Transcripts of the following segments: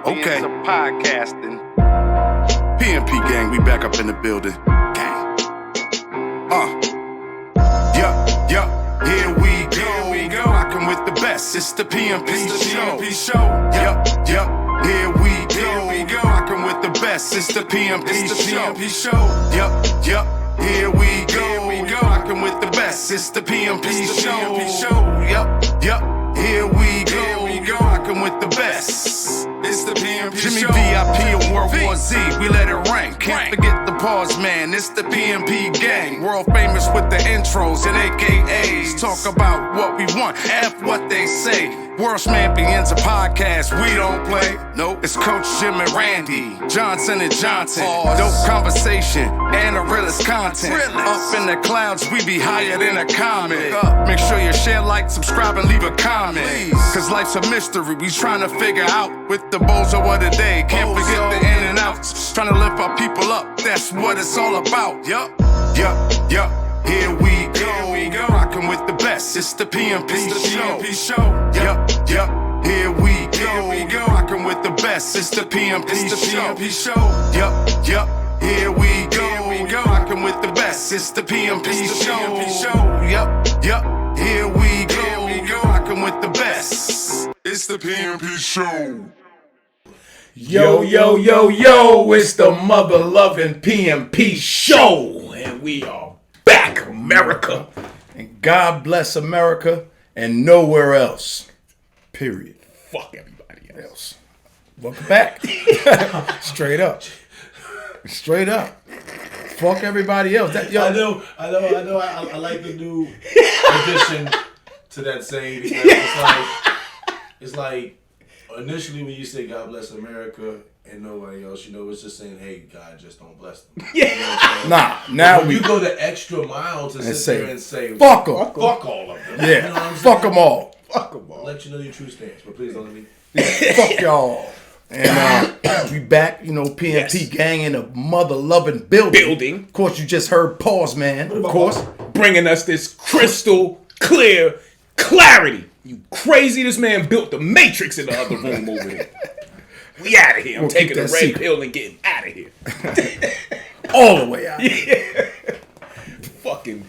champions of podcasting. PMP gang, we back up in the building. Gang. Here we go. Rockin' with the best. It's the PMP show. Yup. Here we go. Rockin' with the best. It's the PMP show. Yup. Here we go. Rockin' with the best. It's the PMP show. Yup. Here we go. Rockin' with the best. It's the PMP Jimmy show. VIP of World War Z, we let it rank. Can't forget the pause, man. It's the PMP gang. World famous with the intros and AKAs. Talk about what we want, F what they say. World champions of podcast, we don't play. Nope, it's Coach Jim and Randy, Johnson and Johnson. Dope conversation and the realest content. Up in the clouds, we be higher than a comet. Make sure you share, like, subscribe, and leave a comment. Cause life's a mystery, we trying to figure out with the bozo of the day. Can't forget the in and outs. Trying to lift our people up, that's what it's all about. Yup. Here we go. Rockin' with the best. It's the PMP show. Yup. Here we go. Rockin' with the best. It's the PMP show. Yup. Here we go. Rockin' with the best. It's the PMP show. Yup. Here we go. Rockin' with the best. It's the PMP show. Yo, it's the mother-loving PMP show. And we are back, America. And God bless America and nowhere else. Period. Fuck everybody else. Welcome back. Straight up. Fuck everybody else. I know. I like the new addition to that saying because it's like initially when you say God bless America and nobody else, it's just saying, hey, God, just don't bless them. Yeah. Now you go the extra mile to sit there and say, fuck them. Fuck all of them. Yeah. Fuck them all. Let you know your true stance, but please don't let me. Fuck y'all. And we back, PMP gang in a mother-loving building. Of course, you just heard Pause Man, of course. Bringing us this crystal clear clarity. You crazy? This man built the Matrix in the other room over there. We out of here. I'm taking the red pill and getting out of here. All the way out. Yeah. Fucking,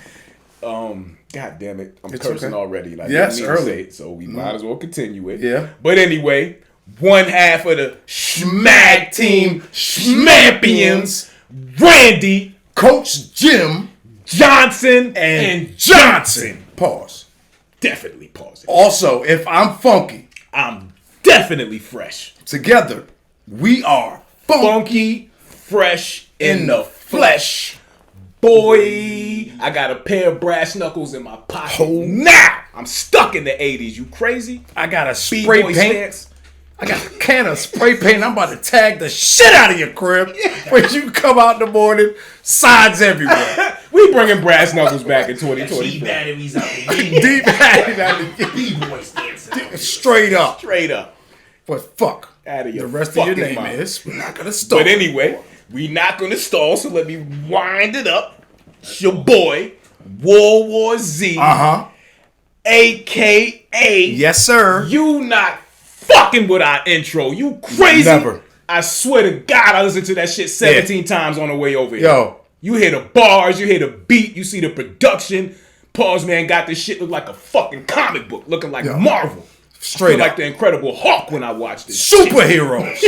God damn it. I'm cursing already. Yes, early. Say it, so we might as well continue it. Yeah. But anyway, one half of the Schmag Team Schmampions, Randy, Coach Jim, Johnson, and Johnson. Pause. Definitely pause it. Also, if I'm funky, I'm definitely fresh. Together, we are funky, fresh in the flesh. Boy, I got a pair of brass knuckles in my pocket. Now, I'm stuck in the 80s. You crazy? I got a spray paint. Stance. I got a can of spray paint. I'm about to tag the shit out of your crib when you come out in the morning. Signs everywhere. We bringing brass knuckles back in 2020. Deep batteries out the Deep batteries out the B-boy stance. Straight up. But fuck. Out of your the rest of your name mind. is. We're not gonna stall. But anyway, we not gonna stall. So let me wind it up. It's your boy, World War Z. AKA. Yes, sir. You not fucking with our intro. You crazy? Never. I swear to God, I listened to that shit 17 times on the way over here. Yo. You hear the bars, you hear the beat, you see the production. Pause Man got this shit look like a fucking comic book, looking like Marvel. Straight up. Like the Incredible Hulk when I watched this. Superheroes.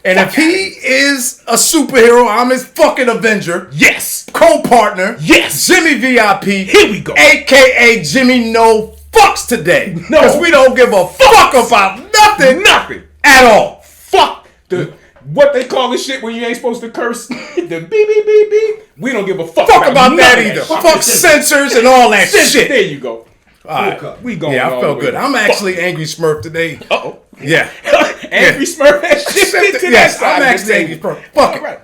And if he is a superhero, I'm his fucking Avenger. Yes. Co-partner. Yes. Jimmy VIP. Here we go. AKA Jimmy No Fucks today. No. Because we don't give a fuck about nothing. Nothing. At all. Fuck the what they call this shit when you ain't supposed to curse. The beep beep beep beep. We don't give a fuck about that either. Fuck censors and all that shit. There you go. All right. We going I felt good. I'm actually Angry Smurf today. Uh-oh. Yeah. Angry Smurf has shifted to that side. I'm actually Angry Smurf. Fuck it. Right.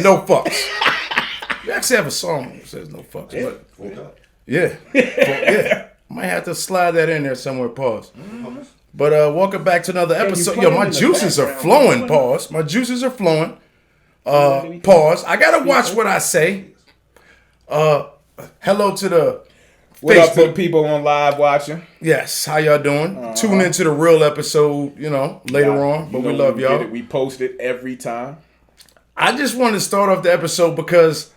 No fucks. We actually have a song that says no fucks. But yeah. Might have to slide that in there somewhere. Pause. But welcome back to another episode. Yo, my juices are flowing. Pause. My juices are flowing. Pause. I gotta watch what I say. Hello to the What up to the Facebook. people on live watching? Yes, how y'all doing? Tune into the real episode, later on. But we love y'all. We post it every time. I just wanted to start off the episode because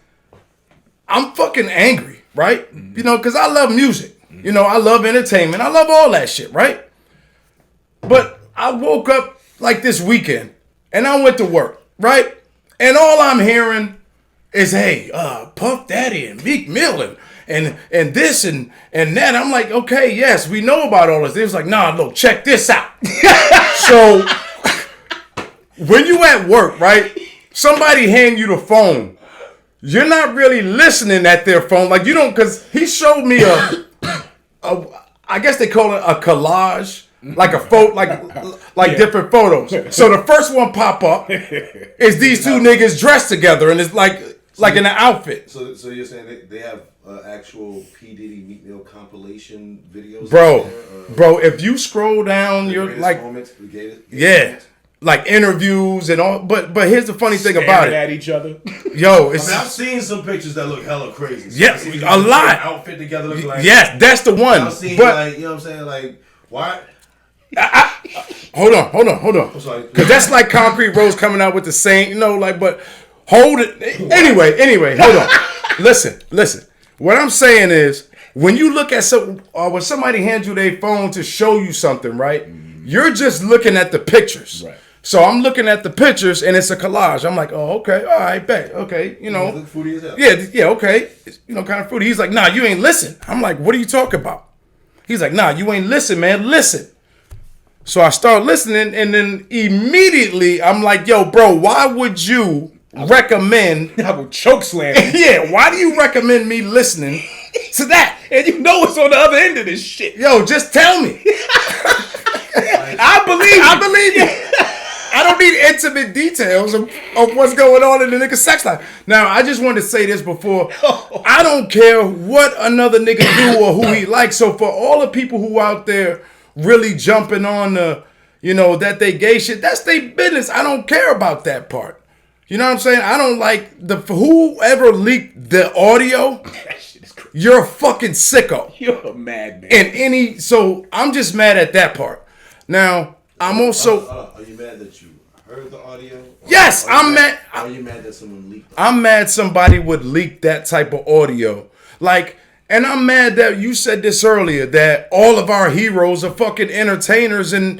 I'm fucking angry, right? Because I love music. I love entertainment. I love all that shit, right? But I woke up like this weekend and I went to work, right? And all I'm hearing is, hey, Puff Daddy and Meek Mill and this and that. I'm like, okay, yes, we know about all this. They was like, nah, look, check this out. So when you at work, right? Somebody hand you the phone. You're not really listening at their phone. Like, you don't, because he showed me I guess they call it a collage, like a photo, like different photos. So the first one pop up is these two niggas dressed together, and it's like in an outfit. So you're saying they have actual P Diddy Meek Mill compilation videos, bro. If you scroll down, you're like, like interviews and all. But here's the funny thing about it. At each other. Yo, it's. I've seen some pictures that look hella crazy. So Yeah, a lot. Outfit together looking like. Yes, that's the one. I've seen but you know what I'm saying, like why? Hold on. Because that's like Concrete Rose coming out with the same, but hold it. Anyway, hold on. Listen. What I'm saying is, when you look at when somebody hands you their phone to show you something, right? You're just looking at the pictures. Right. So I'm looking at the pictures and it's a collage. I'm like, oh, okay, all right, bet, okay, Look fruity as hell. Yeah, okay, it's, kind of fruity. He's like, nah, you ain't listen. I'm like, what are you talking about? He's like, nah, you ain't listen, man, listen. So I start listening, and then immediately I'm like, yo, bro, why would you recommend? I will choke slam. Yeah, why do you recommend me listening to that? And you know it's on the other end of this shit. Yo, just tell me. I believe you. I don't need intimate details of what's going on in the nigga's sex life. Now, I just wanted to say this before. I don't care what another nigga do or who he likes. So for all the people who out there really jumping on the, that they gay shit, that's their business. I don't care about that part. You know what I'm saying? I don't like whoever leaked the audio. That shit is crazy. You're a fucking sicko. You're a madman. And so I'm just mad at that part. Now, I'm also. Are you mad that you heard the audio? Yes, I'm mad. Are you mad that someone leaked it? I'm mad somebody would leak that type of audio. And I'm mad that you said this earlier, that all of our heroes are fucking entertainers and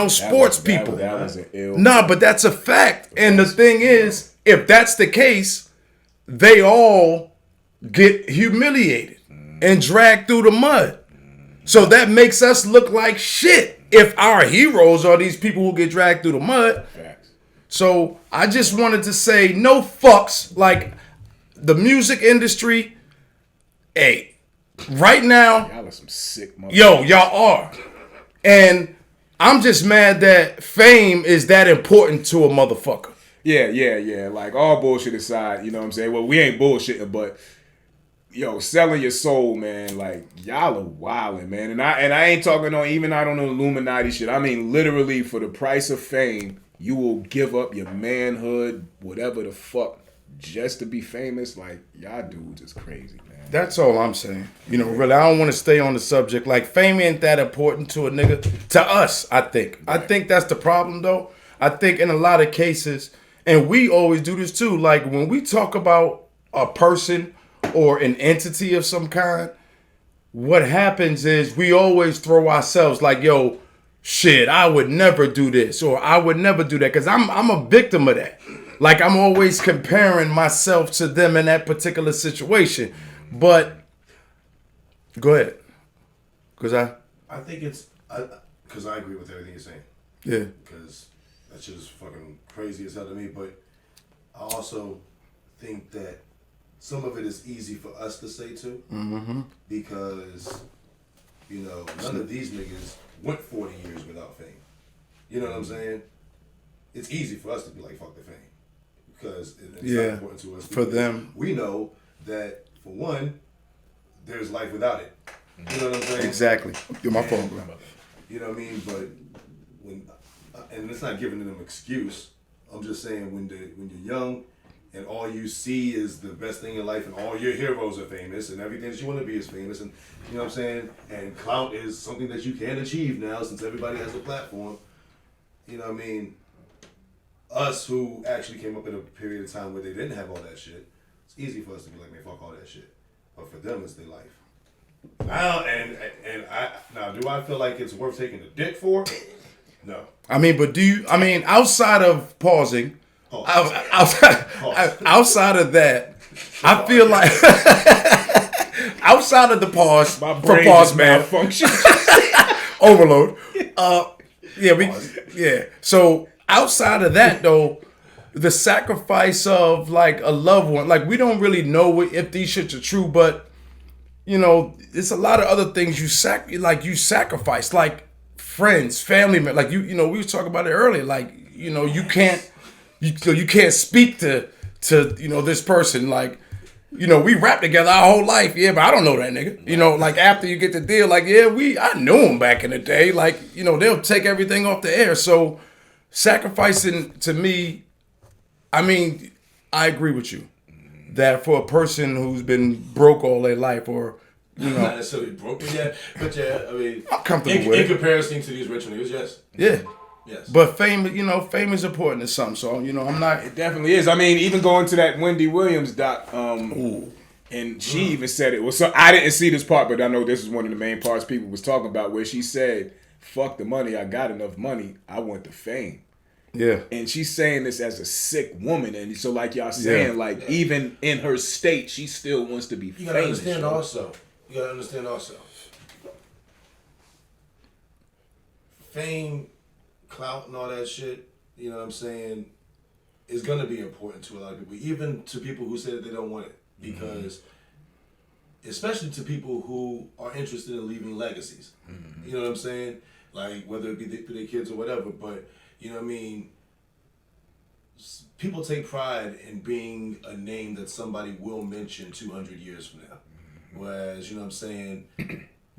sports people. That was an ill. Nah, but that's a fact. And the thing is, if that's the case, they all get humiliated and dragged through the mud. So that makes us look like shit if our heroes are these people who get dragged through the mud. Facts. So I just wanted to say no fucks. Like, the music industry, hey, right now, Y'all are some sick motherfuckers. yo, y'all are. And I'm just mad that fame is that important to a motherfucker. Yeah. Like, all bullshit aside, you know what I'm saying? Well, we ain't bullshitting, but selling your soul, man. Like, y'all are wildin', man. And I ain't talking even out on the Illuminati shit. I mean, literally, for the price of fame, you will give up your manhood, whatever the fuck, just to be famous. Like, y'all dudes is crazy, man. That's all I'm saying. Really, I don't want to stay on the subject. Like, fame ain't that important to a nigga. To us, I think. Right. I think that's the problem, though. I think in a lot of cases, and we always do this too, like, when we talk about a person or an entity of some kind, what happens is we always throw ourselves like, yo, shit, I would never do this, or I would never do that, because I'm a victim of that. Like, I'm always comparing myself to them in that particular situation. But go ahead, because I think it's because I agree with everything you're saying. Yeah. Because that shit is fucking crazy as hell to me. But I also think that some of it is easy for us to say too, because none of these niggas went 40 years without fame. You know what I'm saying? It's easy for us to be like, fuck the fame, because it's not important to us. For them, we know that for one, there's life without it. You know what I'm saying? Exactly. You're my phone, bro. You know what I mean? But and it's not giving them an excuse. I'm just saying when you're young and all you see is the best thing in life, and all your heroes are famous, and everything that you want to be is famous, and you know what I'm saying? And clout is something that you can achieve now since everybody has a platform. You know what I mean? Us who actually came up in a period of time where they didn't have all that shit, it's easy for us to be like, man, fuck all that shit. But for them, it's their life. Now, do I feel like it's worth taking a dick for? No. I mean, but outside of pausing, outside of that, I feel like outside of the pause, My for brain pause just man, malfunction. overload. So outside of that though, the sacrifice of like a loved one, like we don't really know if these shits are true, but you know, it's a lot of other things you sacrifice, like friends, family, like you know, we was talking about it earlier, like you know, you can't speak to you know this person, like you know, we rap together our whole life, yeah, but I don't know that nigga. You know, like after you get the deal, like yeah, I knew him back in the day, like you know, they'll take everything off the air. So sacrificing to me, I mean, I agree with you that for a person who's been broke all their life, or you know, not necessarily broke, but yeah, I mean, I'm comfortable with in it. comparison to these rich niggas, yes. Yeah. Yes. But fame is important to some. So, you know, I'm not. It definitely is. I mean, even going to that Wendy Williams doc, and she even said it. Well, so I didn't see this part, but I know this is one of the main parts people was talking about, where she said, "Fuck the money. I got enough money. I want the fame." Yeah. And she's saying this as a sick woman, and so like y'all saying, like even in her state, she still wants to be famous. You gotta understand also. Fame, clout, and all that shit, you know what I'm saying, is gonna be important to a lot of people, even to people who say that they don't want it, because especially to people who are interested in leaving legacies. You know what I'm saying? Like whether it be through their kids or whatever, but you know what I mean? People take pride in being a name that somebody will mention 200 years from now. Whereas, you know what I'm saying,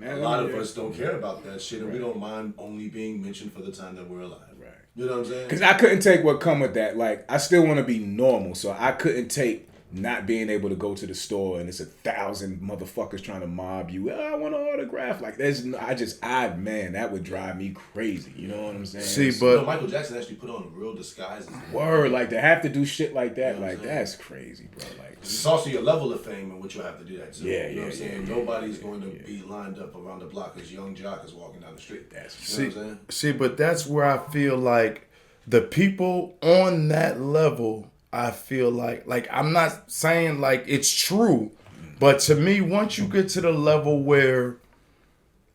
a lot of us don't care about that shit, and we don't mind only being mentioned for the time that we're alive. Right. You know what I'm saying? Because I couldn't take what come with that. Like, I still want to be normal, so I couldn't take not being able to go to the store and it's 1,000 motherfuckers trying to mob you. Oh, I want an autograph. Like, man, that would drive me crazy. You know what I'm saying? See, You know, Michael Jackson actually put on real disguises. Word, like to have to do shit like that, You know what like I'm saying? that's crazy, bro. Like, It's also your level of fame and what you'll have to do that too. Yeah, you know yeah, what I'm saying? yeah, Nobody's going to be lined up around the block as Young Jock is walking down the street. That's you know what I'm saying? See, but that's where I feel like the people on that level, I feel like I'm not saying like it's true, but to me, once you get to the level where,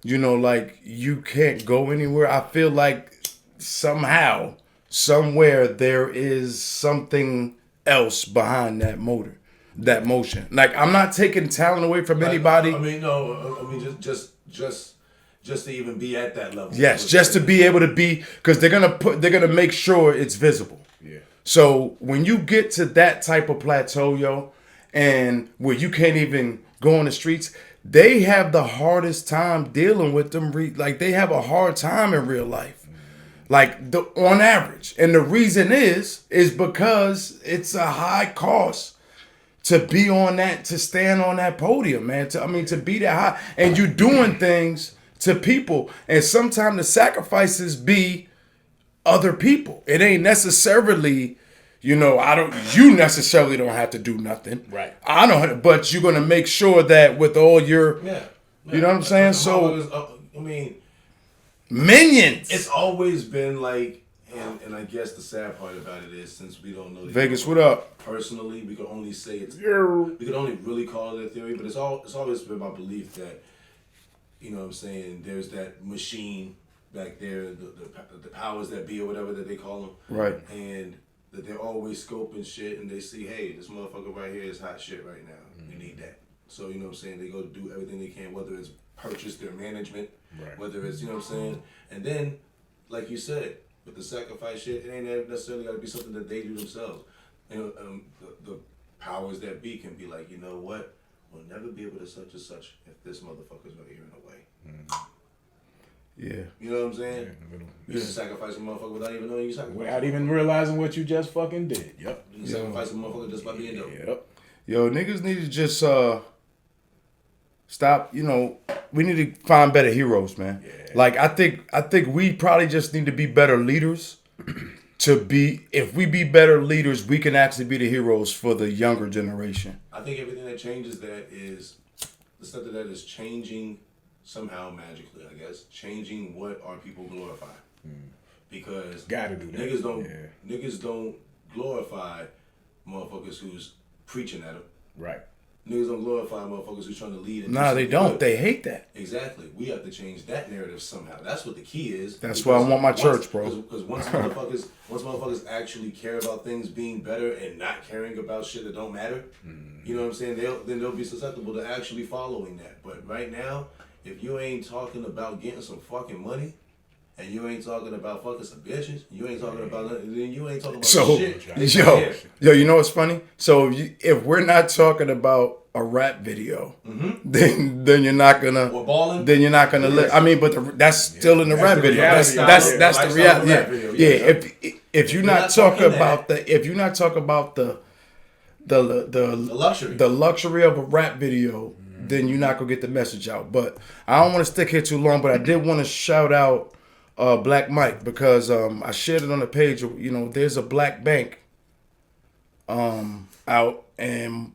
you know, like you can't go anywhere, I feel like somehow, somewhere there is something else behind that that motion. Like I'm not taking talent away from anybody. I mean, no. I mean, just to even be at that level. Yes, just to be able to be, because they're gonna make sure it's visible. yeah. So when you get to that type of plateau, yo, and where you can't even go on the streets, they have the hardest time dealing with them. Like they have a hard time in real life, like on average. And the reason is because it's a high cost to be on that, to stand on that podium, man. To be that high, and you doing things to people, and sometimes the sacrifices be other people. It ain't necessarily, you know, you necessarily don't have to do nothing. Right. I don't, but you're gonna make sure that with all your, you know what I'm saying? So, I mean, minions. it's always been like, and I guess the sad part about it is, since we don't know these Vegas, people what up? personally, we can only say we can only really call it a theory, but it's always been my belief that, you know what I'm saying, there's that machine back there, the powers that be or whatever that they call them. Right. And that they're always scoping shit and they see, hey, this motherfucker right here is hot shit right now. We need that. So, you know what I'm saying, they go do everything they can, whether it's purchase their management, whether it's, you know what I'm saying. And then, like you said, with the sacrifice shit, it ain't necessarily got to be something that they do themselves. You know, the powers that be can be like, you know what, we'll never be able to such and such if this motherfucker's right here in the way. Yeah. You know what I'm saying? You just sacrifice a motherfucker without even knowing you sacrificed. Without even realizing what you just fucking did. Yep. You sacrifice a motherfucker just by being dope. Yep. Yo, niggas need to just stop. You know, we need to find better heroes, man. Yeah. Like I think we probably just need to be better leaders. If we be better leaders, we can actually be the heroes for the younger generation. I think everything that changes that is the stuff that is changing somehow magically. I guess changing what our people glorify. Because Gotta do that. Niggas don't glorify motherfuckers who's preaching at them. Right. Niggas don't glorify motherfuckers who's trying to lead. And Nah, they don't. They hate that. Exactly. We have to change that narrative somehow. That's what the key is. That's why I want my church, bro. Because once motherfuckers actually care about things being better and not caring about shit that don't matter, you know what I'm saying? They'll be susceptible to actually following that. But right now, if you ain't talking about getting some fucking money, and you ain't talking about fucking some bitches, you ain't talking about nothing, then you ain't talking about shit. Yo, you know what's funny? So if we're not talking about a rap video, then you're not gonna. Or balling. Then you're not gonna. I mean, but that's still in the rap video. That's the reality. Yeah. If you're not talking about the luxury of a rap video, then you're not gonna get the message out. But I don't want to stick here too long. But I did want to shout out Black Mike because I shared it on the page. You know, there's a black bank out and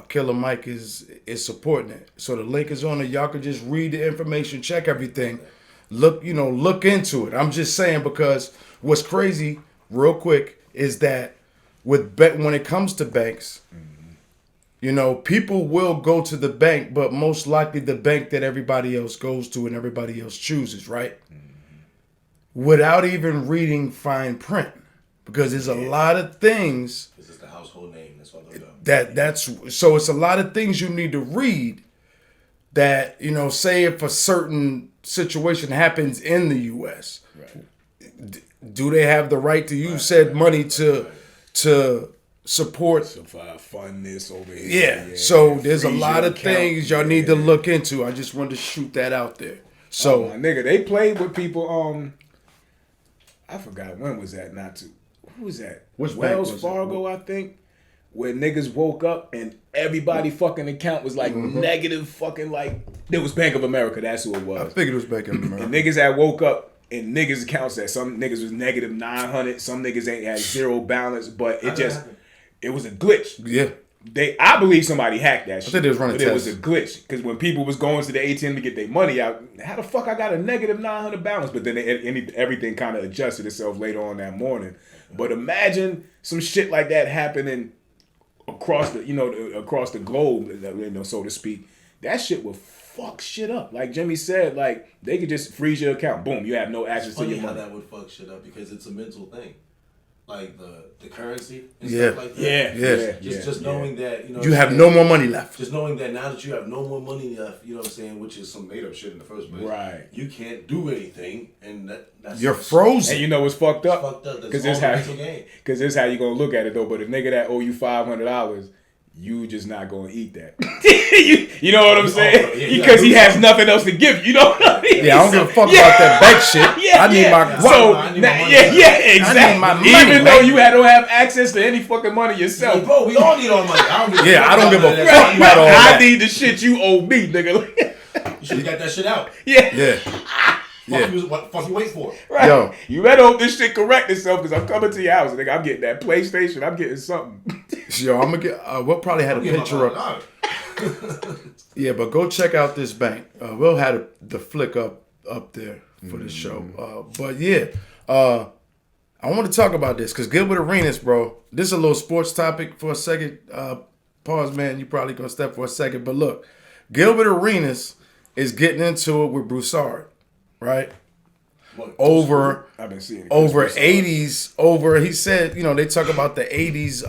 Killer Mike is supporting it. So the link is on it. Y'all can just read the information, check everything, look into it. I'm just saying because what's crazy, real quick, is that when it comes to banks, you know, people will go to the bank, but most likely the bank that everybody else goes to and everybody else chooses, right? Without even reading fine print, because there's a lot of things. This is the household name. That's what they're doing. So it's a lot of things you need to read. That, you know, say if a certain situation happens in the U.S., do they have the right to use said money to support? Fund this over here. Yeah. So there's a lot of things y'all need to look into. I just wanted to shoot that out there. So my nigga, they played with people. I forgot when was that? Who was that? Wells Fargo, I think. Where niggas woke up and everybody fucking account was like negative fucking like. It was Bank of America. That's who it was. I figured it was Bank of America. And niggas that woke up in niggas accounts that some niggas was negative 900, some niggas ain't had zero balance, but it was a glitch. Yeah. I believe somebody hacked that shit. I think they was running tests. It was a glitch because when people was going to the ATM to get their money out, how the fuck I got a negative 900 balance? But then everything kind of adjusted itself later on that morning. But imagine some shit like that happening across the globe, you know, so to speak. That shit will fuck shit up. Like Jimmy said, like they could just freeze your account. Boom, you have no access to your money. How that would fuck shit up because it's a mental thing. Like the currency and Yeah. stuff like that. Yeah. Just knowing that, you know, you have no more money left. Just knowing that now that you have no more money left, you know what I'm saying, which is some made up shit in the first place. Right. You can't do anything, and that's You're frozen. And you know what's fucked up? It's fucked up. Because this is how you gonna look at it though. But a nigga that owe you $500, you just not gonna eat that. you know what I'm saying? Because he has nothing else to give you. You know what I mean? Yeah, I don't give a fuck about that bank shit. I need my guap. Exactly. I need my money, Even though you don't have access to any fucking money yourself. Bro, we all need our money. I don't give a fuck about all that. I need the shit you owe me, nigga. You should have got that shit out. Yeah. What the fuck you wait for? Right. Yo. You better hope this shit correct itself because I'm coming to your house. Nigga, I'm getting that PlayStation. I'm getting something. Yo, I'm gonna get. We'll probably have a picture up. Yeah, but go check out this bank. We'll have the flick up there for the show. But yeah, I want to talk about this because Gilbert Arenas, bro. This is a little sports topic for a second. Pause, man. You probably gonna step for a second, but look, Gilbert Arenas is getting into it with Broussard, right? Over I've been seeing it. 80s. He said, you know, they talk about the 80s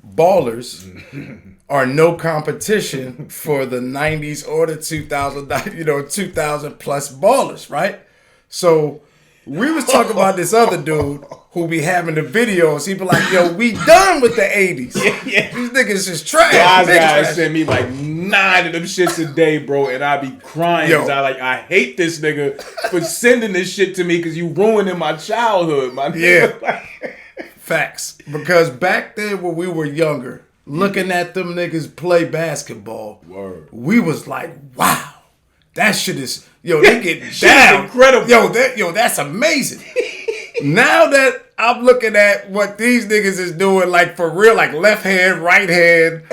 ballers are no competition for the 90s or the 2000 plus ballers, right? So we was talking about this other dude who be having the videos. He be like, yo, we done with the 80s. These niggas is trash. Guys send me like 9 of them shits a day, bro, and I be crying because I hate this nigga for sending this shit to me because you ruining my childhood, my nigga. Yeah. Facts. Because back then when we were younger, looking at them niggas play basketball, Word. we was like, wow, that shit is, they get down. Incredible. That's amazing. Now that I'm looking at what these niggas is doing, like for real, like left hand, right hand,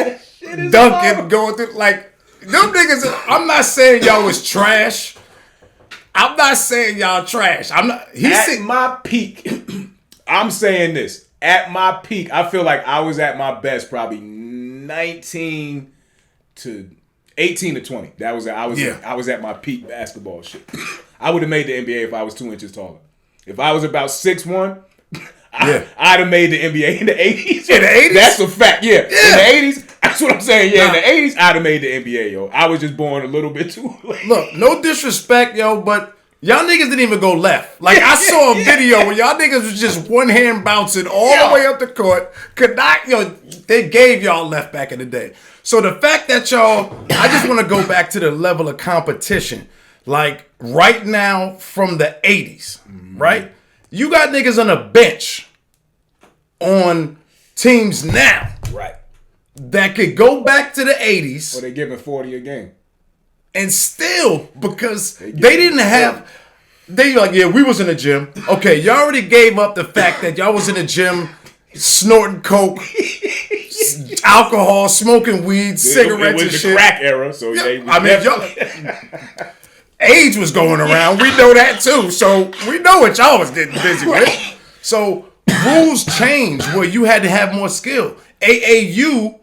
dunking, going through, like, them niggas, I'm not saying y'all was trash. I'm not saying y'all trash. I'm not, At my peak, I'm saying this. At my peak, I feel like I was at my best probably 18 to 20. I was at my peak basketball shit. I would have made the NBA if I was 2 inches taller. If I was about 6'1", I'd have made the NBA in the 80s. In the 80s? That's a fact, yeah. In the 80s, that's what I'm saying. Yeah, in the 80s, I'd have made the NBA, yo. I was just born a little bit too late. Look, no disrespect, but y'all niggas didn't even go left. Like, I saw a video where y'all niggas was just one hand bouncing all the way up the court. Could not, they gave y'all left back in the day. So the fact that I just want to go back to the level of competition. Like, right now from the 80s, right? You got niggas on a bench on teams now. Right. That could go back to the 80s. Or they giving 40 a game. And still, because they didn't have, they like, we was in the gym. Okay, y'all already gave up the fact that y'all was in the gym snorting coke, alcohol, smoking weed, cigarettes and shit. It was shit. the crack era, so AIDS was going around. We know that too. So we know what y'all was getting busy with. So rules changed where you had to have more skill. AAU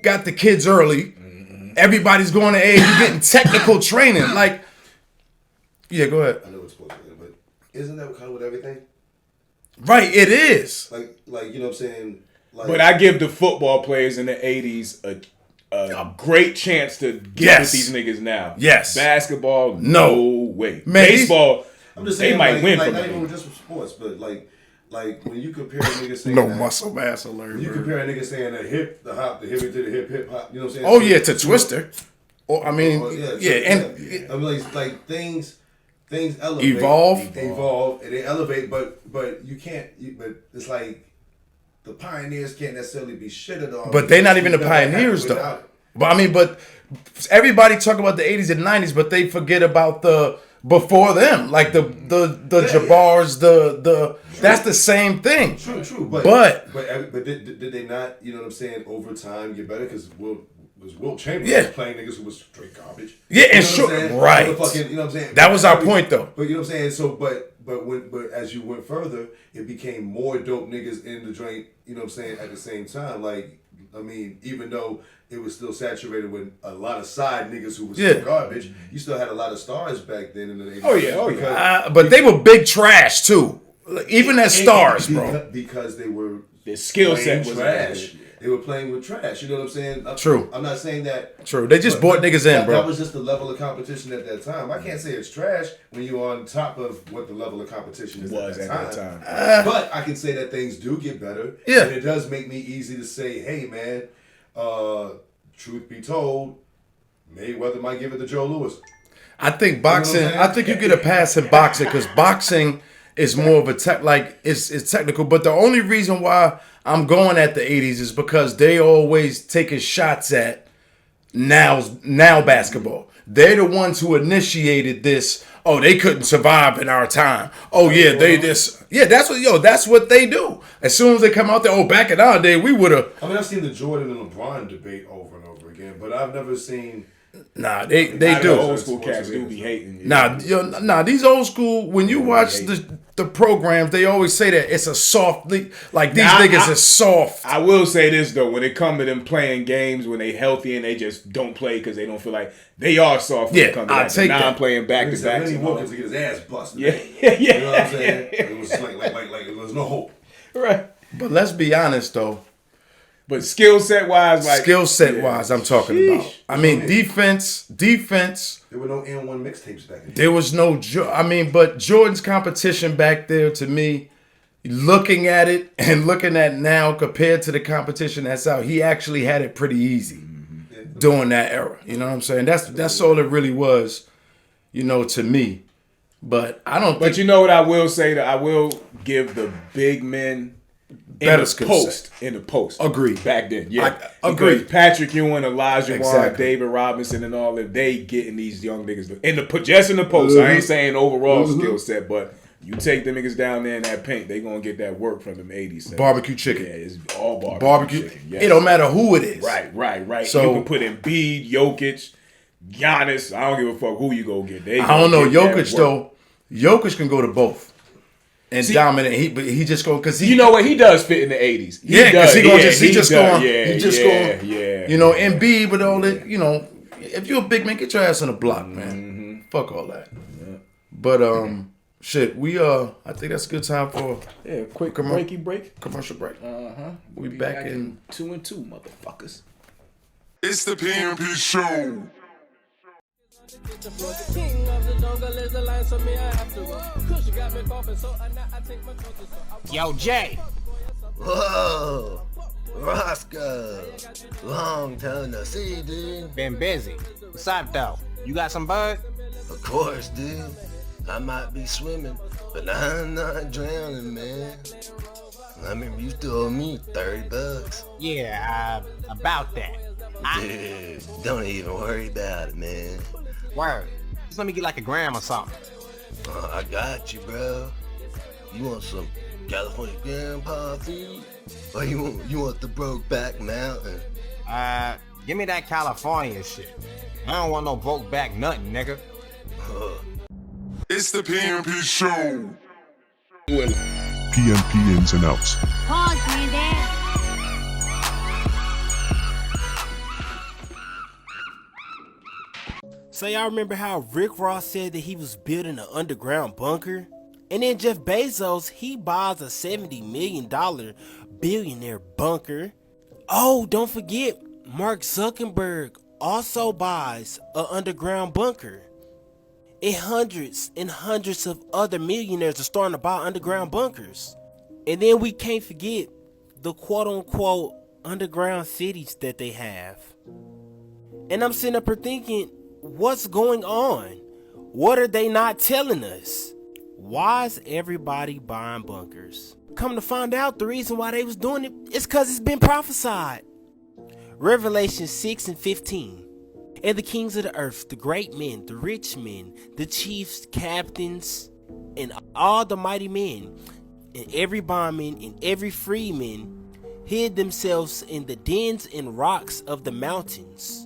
got the kids early. Everybody's going to AAU getting technical training. Like, go ahead. I know it's supposed to be, but isn't that kind of with everything? Right, it is. Like you know what I'm saying? Like, but I give the football players in the 80s a great chance to get with these niggas now. Yes. Basketball, no way. Man, baseball, I'm just saying, they might win from not it. even just with sports, but like when you compare a nigga saying No muscle mass alert. when you compare a nigga saying the hip to the hip hop, you know what I'm saying? Oh yeah, to Twister. Or I mean, I mean, like things elevate, evolve, and they elevate, but you can't. But it's like the pioneers can't necessarily be shitted on. But they're not even the pioneers though. But everybody talk about the 80s and 90s, but they forget about the before them, like the Jabars, the that's the same thing. True. But did they not? You know what I'm saying? Over time, get better because Wilt Chamberlain was playing niggas who was straight garbage. Yeah, and right. You know what I'm saying? That was our point though. But you know what I'm saying? So, but as you went further, it became more dope niggas in the joint. You know what I'm saying? At the same time, like I mean, even though it was still saturated with a lot of side niggas who was still garbage, you still had a lot of stars back then in the 80s. Oh yeah. But they were big trash too. Even as stars, bro. Because they were their skill set was trash. They were playing with trash. You know what I'm saying? True. I'm not saying that. True. They just brought niggas in, bro. That was just the level of competition at that time. I can't say it's trash when you're on top of what the level of competition is at that time. But I can say that things do get better. Yeah. And it does make me easy to say, hey, man, truth be told, Mayweather might give it to Joe Louis. I think boxing, I think you get a pass in boxing because boxing is more of a it's technical. But the only reason why I'm going at the 80s is because they always taking shots at now basketball. They're the ones who initiated this. Oh, they couldn't survive in our time. Oh yeah, that's what they do. As soon as they come out there, back in our day, we would have. I mean, I've seen the Jordan and LeBron debate over and over again, but I've never seen. Nah, they do. The old school cats do be hating. These old school. When you watch the programs, they always say that it's a soft league. Like these niggas is soft. I will say this though, when it come to them playing games when they healthy and they just don't play because they don't feel like they are soft. When it comes to I'll take that. I'm playing back to back. He walked to get his ass busted. Yeah. You know what I'm saying? It was like there was no hope. Right. But let's be honest though. But skill set wise, I'm talking about. I mean, defense. There were no N1 mixtapes back then. There was no. But Jordan's competition back there, to me, looking at it and looking at now compared to the competition that's out, he actually had it pretty easy. during that era. You know what I'm saying? That's all it really was, to me. But I don't. But you know what I will say? That I will give the big men Better in the post. Agreed. Back then, yeah. Agreed. Because Patrick Ewing, Elijah Warren, Exactly. David Robinson, and all that, they getting these young niggas just in the post. I ain't saying overall skill set, but you take them niggas down there in that paint, they gonna get that work from them 80s. Barbecue chicken. Yeah, it's all Barbecue. chicken. Yes. It don't matter who it is. Right. So- you can put Embiid, Jokic, Giannis. I don't give a fuck who you go get. I don't know. get that Jokic work. though. Jokic can go to both and dominate. But he just go because he. You know what? He does fit in the 80s. Yeah, because he just going. Yeah. Embiid with all that. If you're a big man, get your ass on the block, man. Fuck all that. Yeah. But shit, I think that's a good time for quick break. Commercial break. We back in 2 and 2, motherfuckers. It's the PMP show. King of the jungle is the line, so me I have to go. Cushion got me coughing, so now I take my coaches. Yo, Jay. Whoa, Roscoe. Long time no see, dude. Been busy. What's up, though? You got some bud? Of course, dude. I might be swimming, but I'm not drowning, man. I remember you still owe me $30. Yeah, about that. Dude, don't even worry about it, man. Word. Just let me get like a gram or something. I got you, bro. You want some California grandpa food? Or you want the Brokeback Mountain? Give me that California shit. I don't want no broke back nothing, nigga. It's the PMP show. PMP ins and outs. Pause, Granddad. So y'all remember how Rick Ross said that he was building an underground bunker? And then Jeff Bezos, he buys a $70 million billionaire bunker. Oh, don't forget, Mark Zuckerberg also buys an underground bunker. And hundreds of other millionaires are starting to buy underground bunkers. And then we can't forget the quote-unquote underground cities that they have. And I'm sitting up here thinking, what's going on? What are they not telling us? Why is everybody buying bunkers? Come to find out, the reason why they was doing it is because it's been prophesied. Revelation 6 and 15. And the kings of the earth, the great men, the rich men, the chiefs, captains, and all the mighty men, and every bondman and every freeman hid themselves in the dens and rocks of the mountains,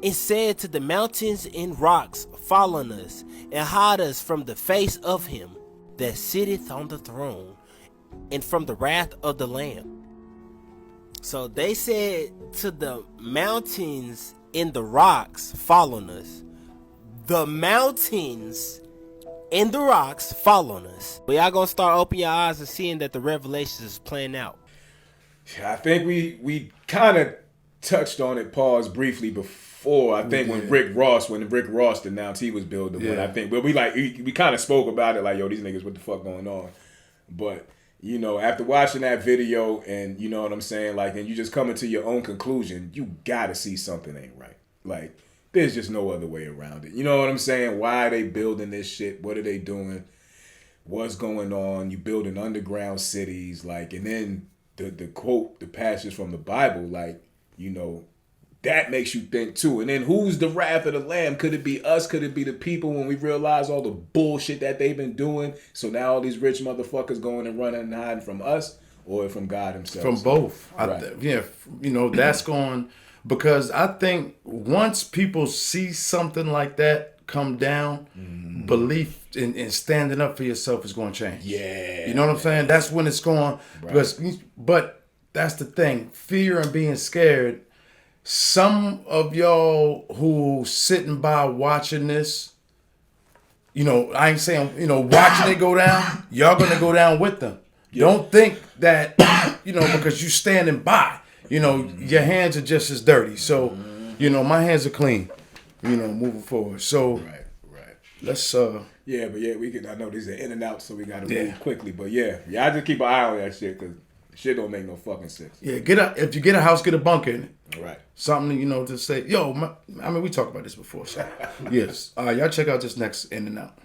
and said to the mountains and rocks, fall on us, and hide us from the face of him that sitteth on the throne, and from the wrath of the Lamb. So they said to the mountains and the rocks, fall on us. The mountains and the rocks fall on us. But y'all gonna start opening your eyes and seeing that the revelations is playing out. I think we kind of touched on it, pause briefly before. I think when Rick Ross announced he was building one, I think, but we kind of spoke about it like, yo, these niggas, what the fuck going on? But after watching that video, and you know what I'm saying, like, and you just coming to your own conclusion, you gotta see something ain't right. Like, there's just no other way around it. You know what I'm saying? Why are they building this shit? What are they doing? What's going on? You building underground cities, like, and then the quote, the passage from the Bible, like, that makes you think too. And then who's the wrath of the Lamb? Could it be us? Could it be the people when we realize all the bullshit that they've been doing? So now all these rich motherfuckers going and running and hiding from us, or from God himself? From both. Right. That's going, because I think once people see something like that come down, belief in standing up for yourself is going to change. Yeah. You know what I'm saying? That's when it's going, but that's the thing. Fear and being scared. Some of y'all who sitting by watching this, I ain't saying, watching it go down, y'all gonna go down with them. Yeah. Don't think that, because you standing by, your hands are just as dirty. So, my hands are clean, moving forward. So, right. Let's, we could, I know these are in and out, so we gotta move quickly. But I just keep an eye on that shit, because Shit don't make no fucking sense. Yeah, if you get a house, get a bunker in it. Right. Something, to say, we talked about this before. So. Yes. Y'all check out this next In and Out.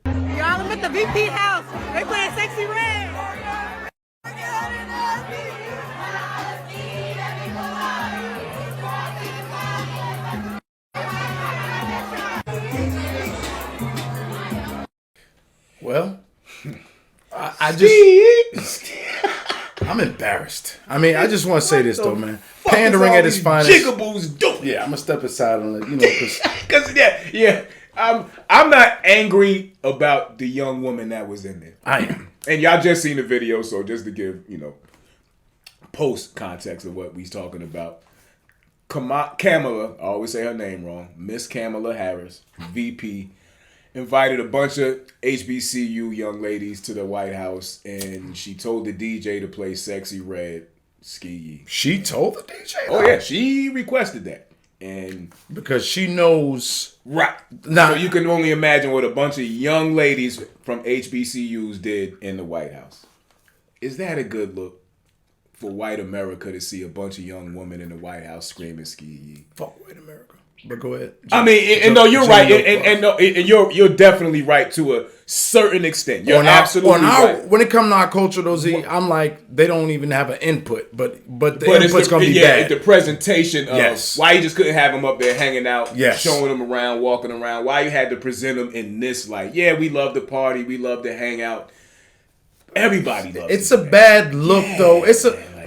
Y'all, I'm at the VP house. They playing Sexy Red. Well, I just... I'm embarrassed. I mean, I just want to say this, though, man. Pandering at its finest. Jiggaboos do. Yeah, I'm going to step aside and let, because... Because, yeah. I'm not angry about the young woman that was in there. I am. And y'all just seen the video, so just to give, post context of what we's talking about. Kamala, I always say her name wrong, Miss Kamala Harris, VP, invited a bunch of HBCU young ladies to the White House, and she told the DJ to play Sexy Red Ski Yee. She told the DJ? Oh, yeah, she requested that. And because she knows... Right. So you can only imagine what a bunch of young ladies from HBCUs did in the White House. Is that a good look for white America to see a bunch of young women in the White House screaming Ski Yee? Fuck white America. But go ahead. You're right. And you're definitely right to a certain extent. You're absolutely right. When it comes to our culture, though, Z, I'm like, they don't even have an input, but the input's going to be bad. The presentation of why you just couldn't have them up there hanging out, showing them around, walking around, why you had to present them in this light. Yeah, we love to party, we love to hang out. Everybody loves it. It's a bad look, though.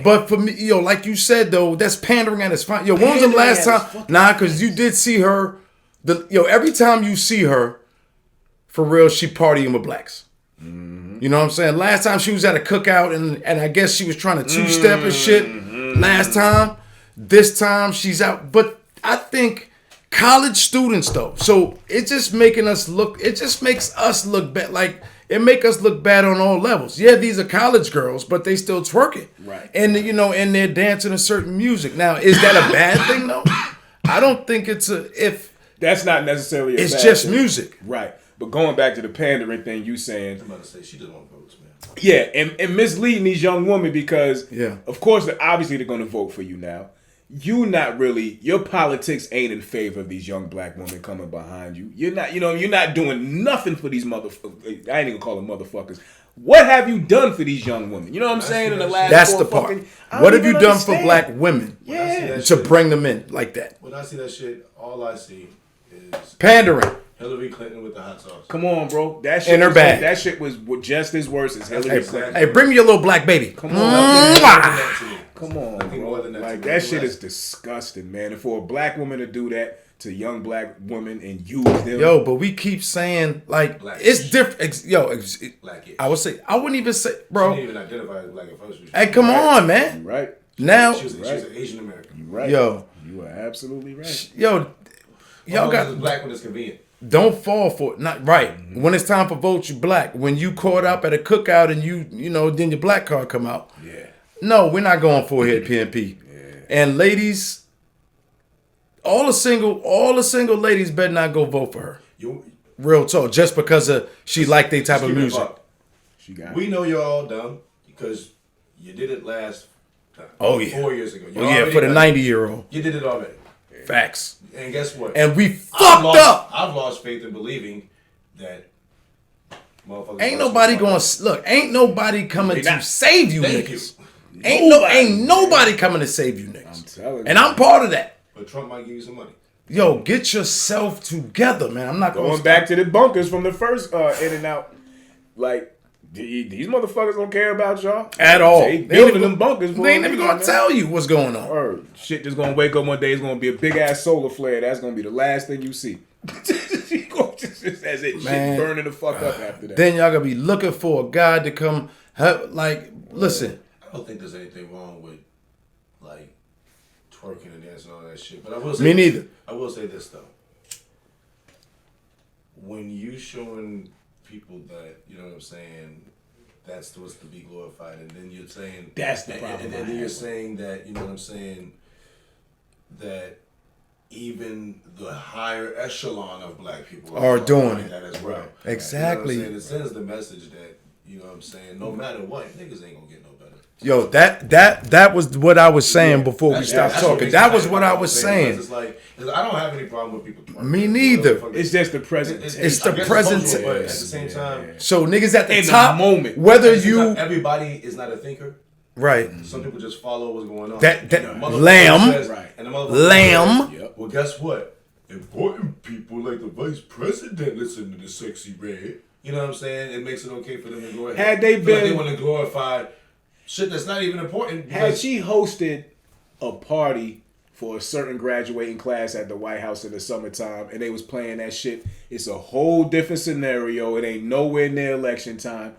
But for me, like you said, though, that's pandering at its fine. When was the last time? Nah, because you did see her. Every time you see her, for real, she partying with blacks. Mm-hmm. You know what I'm saying? Last time she was at a cookout, and I guess she was trying to two-step and shit. Mm-hmm. Last time. This time, she's out. But I think college students, though. So it just makes us look bad. Like, it make us look bad on all levels. Yeah, these are college girls, but they still twerking. Right. And, and they're dancing to certain music. Now, is that a bad thing, though? I don't think that's not necessarily a bad thing. It's just music. Right. But going back to the pandering thing, you saying... I'm about to say, she doesn't want votes, man. Yeah, and misleading these young women because, of course, obviously they're going to vote for you now. Your politics ain't in favor of these young black women coming behind you. You're not doing nothing for these motherfuckers. I ain't even call them motherfuckers. What have you done for these young women? You know what I'm saying? In the last That's the part. What have you done for black women to bring them in like that? When I see that shit, all I see is pandering. Hillary Clinton with the hot sauce. Come on, bro. That shit in her bag. That shit was just as worse as Hillary Clinton. Hey, bring me your little black baby. Come on. Come on, bro. Like, that shit is disgusting, man. And for a black woman to do that to young black women and use them. Yo, but we keep saying, like, Blackish. It's different. Blackish. I wouldn't even say, bro. She didn't even identify as black at first. Hey, come on, man. You're right. Now. She was an Asian American. You're right. Yo. You are absolutely right. Yo, y'all got. Black when it's convenient. Don't fall for it. Not right. Mm-hmm. When it's time for vote, you black. When you caught up at a cookout and then your black card come out. Yeah. No, we're not going for it, PNP. Yeah. And ladies, all the single ladies better not go vote for her. Real talk, just because she like their type of music. We know you're all dumb because you did it last time. Oh yeah, 4 years ago. For the 90-year-old. You did it already. Facts. And guess what? And we fucked up. I've lost faith in believing that motherfuckers. Ain't nobody going to look. Ain't nobody coming to save you, niggas. You. Ain't nobody coming to save you, niggas. I'm telling you. And I'm part of that. But Trump might give you some money. Yo, get yourself together, man. I'm not going back to the bunkers from the first In and Out. Like, these motherfuckers don't care about y'all at all. They building them bunkers. They ain't never gonna tell you what's going on. Or shit just gonna wake up one day. It's gonna be a big ass solar flare. That's gonna be the last thing you see. That's it. Man, shit burning the fuck up after that. Then y'all gonna be looking for a guy to come. Listen. I don't think there's anything wrong with like twerking and dancing and all that shit. But I will say me neither. I will say this though. When you showing people that, you know what I'm saying, that's supposed to be glorified, and then you're saying that's the problem. And then you're saying that, you know what I'm saying, that even the higher echelon of black people are doing it. That as well. Exactly. You know what I'm saying? It sends the message that, you know what I'm saying, no matter what, niggas ain't gonna get no better. Yo, that was what I was saying before we stopped That's what talking. makes That it was tight. what I was Because saying. It's like I don't have any problem with people twerking. Me neither. It's just the present. It's the I guess present. cultural, but at the same time, So niggas at the In the top, moment. whether at the same you time, everybody is not a thinker. right, Some people just follow what's going on. That- And that- the motherfucker lamb. says- Right. And the motherfucker Lamb. says, well, guess what? Important people like the vice president listen to the Sexy Red. You know what I'm saying? It makes it okay for them to go ahead. Had they I feel like been- they want to glorify shit that's not even important. Had because- she hosted a party for a certain graduating class at the White House in the summertime and they was playing that shit, it's a whole different scenario. It ain't nowhere near election time.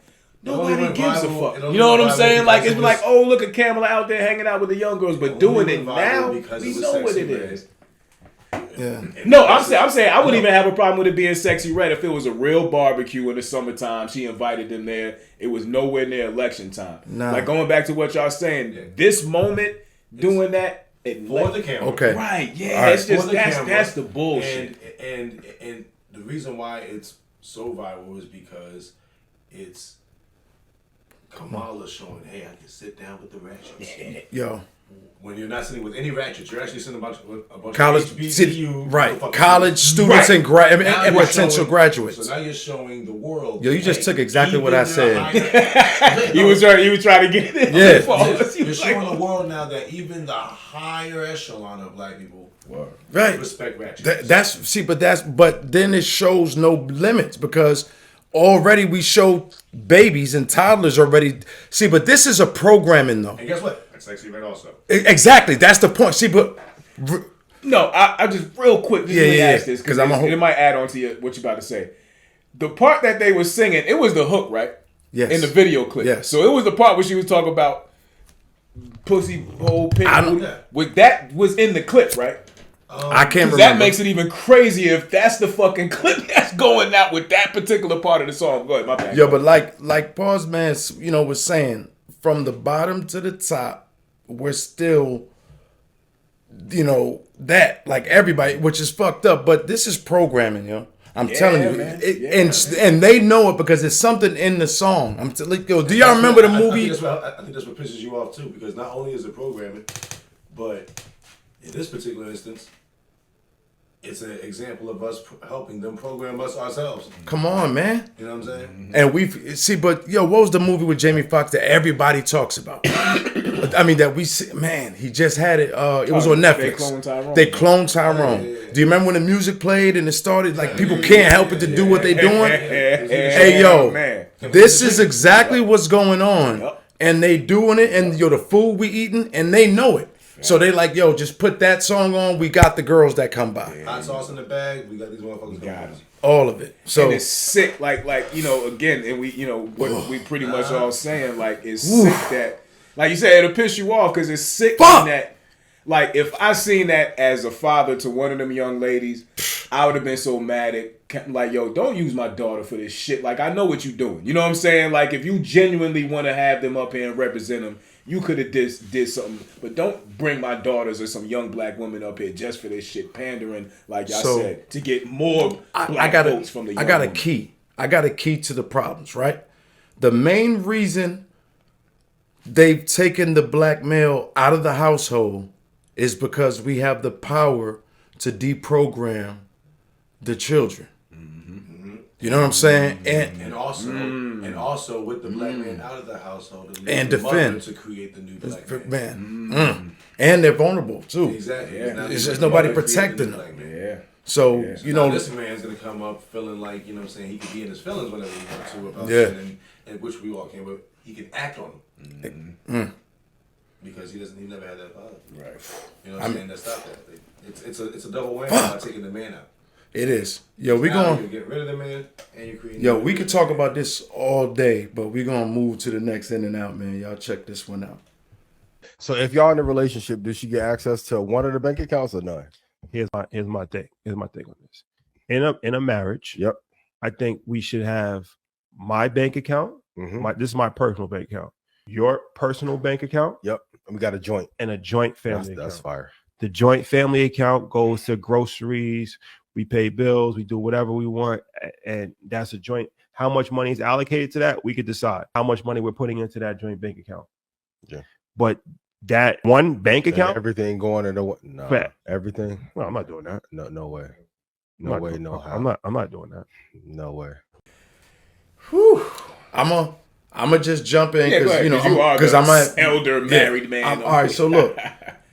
only Nobody went gives viral- a fuck. it only You know what went I'm viral saying? Like because it's it like, was- oh, look at Kamala out there hanging out with the young girls, but doing only it went now, viral because we it was know what Sexy it Red. is. yeah. No, I'm saying I wouldn't even have a problem with it being Sexy Red if it was a real barbecue in the summertime. She invited them there. It was nowhere near election time. Nah. Like going back to what y'all saying, this moment doing that For the camera. Okay. right? Yeah, All right. it's just For the camera. that's the bullshit. And the reason why it's so viral is because it's Kamala showing, hey, I can sit down with the ratchets. Yo, When you're not sitting with any ratchets, you're actually sitting a bunch college, of HBCU, right? motherfuckers. College students Right. and Now you're potential showing- graduates. So now you're showing the world. Yo, you just hey, took exactly even what I the said. higher- You was trying to get it. Yeah. You're showing the world now that even the higher echelon of black people Right. respect ratchets. But then it shows no limits because already we show babies and toddlers already. See, but this is a programming though. And guess what? That's Sexy Red also. Exactly, that's the point. See, but No, I just real quick just Yeah, let me yeah, ask yeah. this 'Cause because I'm a it might add on to what you about to say. The part that they were singing, it was the hook, right? Yes. In the video clip. Yes. So it was the part where she was talking about pussy hole pink. I don't- booty. With that was in the clip, right? I can't 'Cause remember. that makes it even crazier if that's the fucking clip that's going out with that particular part of the song. Go ahead, my bad. Yeah, but like Pause Man, was saying, from the bottom to the top, we're still, that like everybody, which is fucked up. But this is programming, yo. I'm telling you, man. and they know it because it's something in the song. Yo, do y'all remember the movie? I think that's what pisses you off too, because not only is it programming, but in this particular instance, it's an example of us helping them program us ourselves. Come on, man. You know what I'm saying? And but what was the movie with Jamie Foxx that everybody talks about? I mean, that we see, man, he just had it. It was on Netflix. They cloned Tyrone. Do you remember when the music played and it started? Like, people can't help it to do what they're doing. Hey, yo, man. this is exactly what's going on. And they doing it, and the food we eating, and they know it. So they like, yo, just put that song on. We got the girls that come by. Hot sauce in the bag. We got these motherfuckers. Got 'em. All of it. So And it's sick, like again, and we what we pretty much all saying, like it's sick that, like you said, it'll piss you off because it's sick in that, like if I seen that as a father to one of them young ladies, I would have been so mad at, like, yo, don't use my daughter for this shit. Like, I know what you're doing. You know what I'm saying? Like, if you genuinely want to have them up here and represent them, you could have did something, but don't bring my daughters or some young black women up here just for this shit, pandering, like y'all said, to get more black votes from the young I got a women. key. I got a key to the problems, right? The main reason they've taken the black male out of the household is because we have the power to deprogram the children. You know what I'm saying? And also with the black man out of the household, it leaves And the defend. mother to create the new black man. Man. And they're vulnerable too. Exactly. There's just nobody protecting them. So, Now this man's gonna come up feeling like, you know what I'm saying, he could be in his feelings whenever he wants to about Yeah. shit, and which we all can, but he can act on them. Because he never had that father. Right. You know what I'm saying? That's not that. It's a double whammy by taking the man out. it is. Yo, we Now going you get rid of the man and you create. Yo, we could talk about this all day, but we're gonna move to the next in and out, man. Y'all check this one out. So if y'all in a relationship, does she get access to one of the bank accounts or none? Here's my thing. Here's my thing on this. In a marriage, Yep. I think we should have my bank account. Mhm. This is my personal bank account. Your personal bank account. Yep. And we got a joint. And a joint family That's account. fire. The joint family account goes to groceries. We pay bills. We do whatever we want, and that's a joint. How much money is allocated to that? We could decide how much money we're putting into that joint bank account. Yeah. But that one bank And account, everything going into no Fact. everything. no, I'm not doing that. No way. I'm No not way, doing- no how. I'm not doing that. No way. Whew. I'm gonna just jump in Yeah, go because ahead, you know 'cause you are because the I'm at elder married man. all right, so look,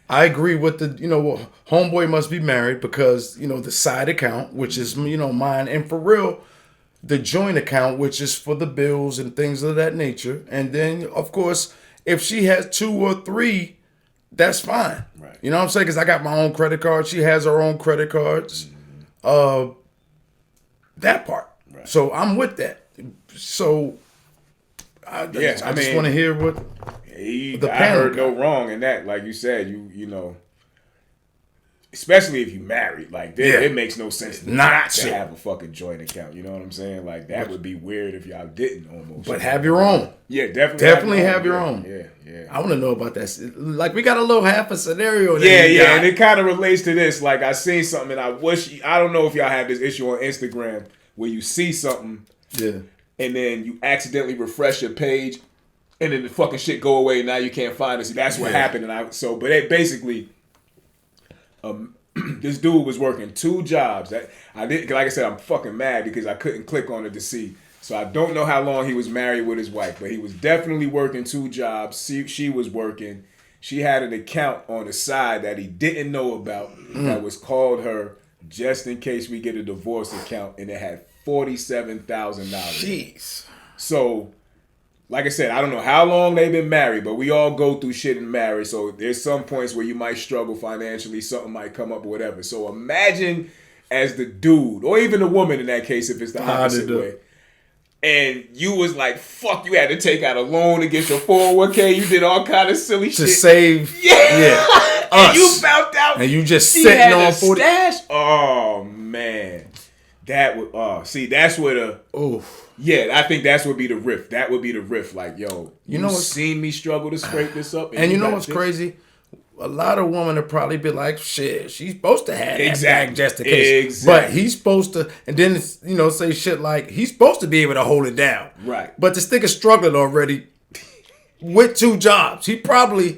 I agree with the homeboy must be married because the side account, which is mine, and for real, the joint account, which is for the bills and things of that nature, and then of course if she has 2 or 3, that's fine. Right. You know what I'm saying? Because I got my own credit card. She has her own credit cards. That part. Right. So I'm with that. So I just want to hear what the I panel heard no got. wrong in that. Like you said, you know, especially if you married, like it makes no sense not to have a fucking joint account. You know what I'm saying? Like that would be weird if y'all didn't almost. But have your own. Yeah, definitely. Definitely have your own. Yeah. I want to know about that. Like we got a little half a scenario. Yeah, and it kind of relates to this. Like I seen something, and I don't know if y'all have this issue on Instagram where you see something, and then you accidentally refresh your page, and then the fucking shit go away. And now you can't find it. See, that's what happened. And but it basically, this dude was working 2 jobs. That I did, like I said, I'm fucking mad because I couldn't click on it to see. So I don't know how long he was married with his wife, but he was definitely working 2 jobs. She was working. She had an account on the side that he didn't know about that was called her just in case we get a divorce account, and it had $47,000. Jeez. So, like I said, I don't know how long they've been married, but we all go through shit in marriage. So there's some points where you might struggle financially, something might come up or whatever. So imagine as the dude, or even the woman in that case, if it's the opposite way, and you was like, fuck, you had to take out a loan to get your 401k, you did all kind of silly shit. To save. Yeah. And you found out. And you just she sitting had on a 40. stash. Oh, man. That would, see, that's where the, yeah, I think that's would be the riff. That would be the riff. Like, yo, you know, seen me struggle to scrape this up. And you know what's crazy? A lot of women would probably be like, shit, she's supposed to have that back just in case. Exactly. But he's supposed to, and then, say shit like, he's supposed to be able to hold it down. Right. But this nigga struggling already with 2 jobs. He probably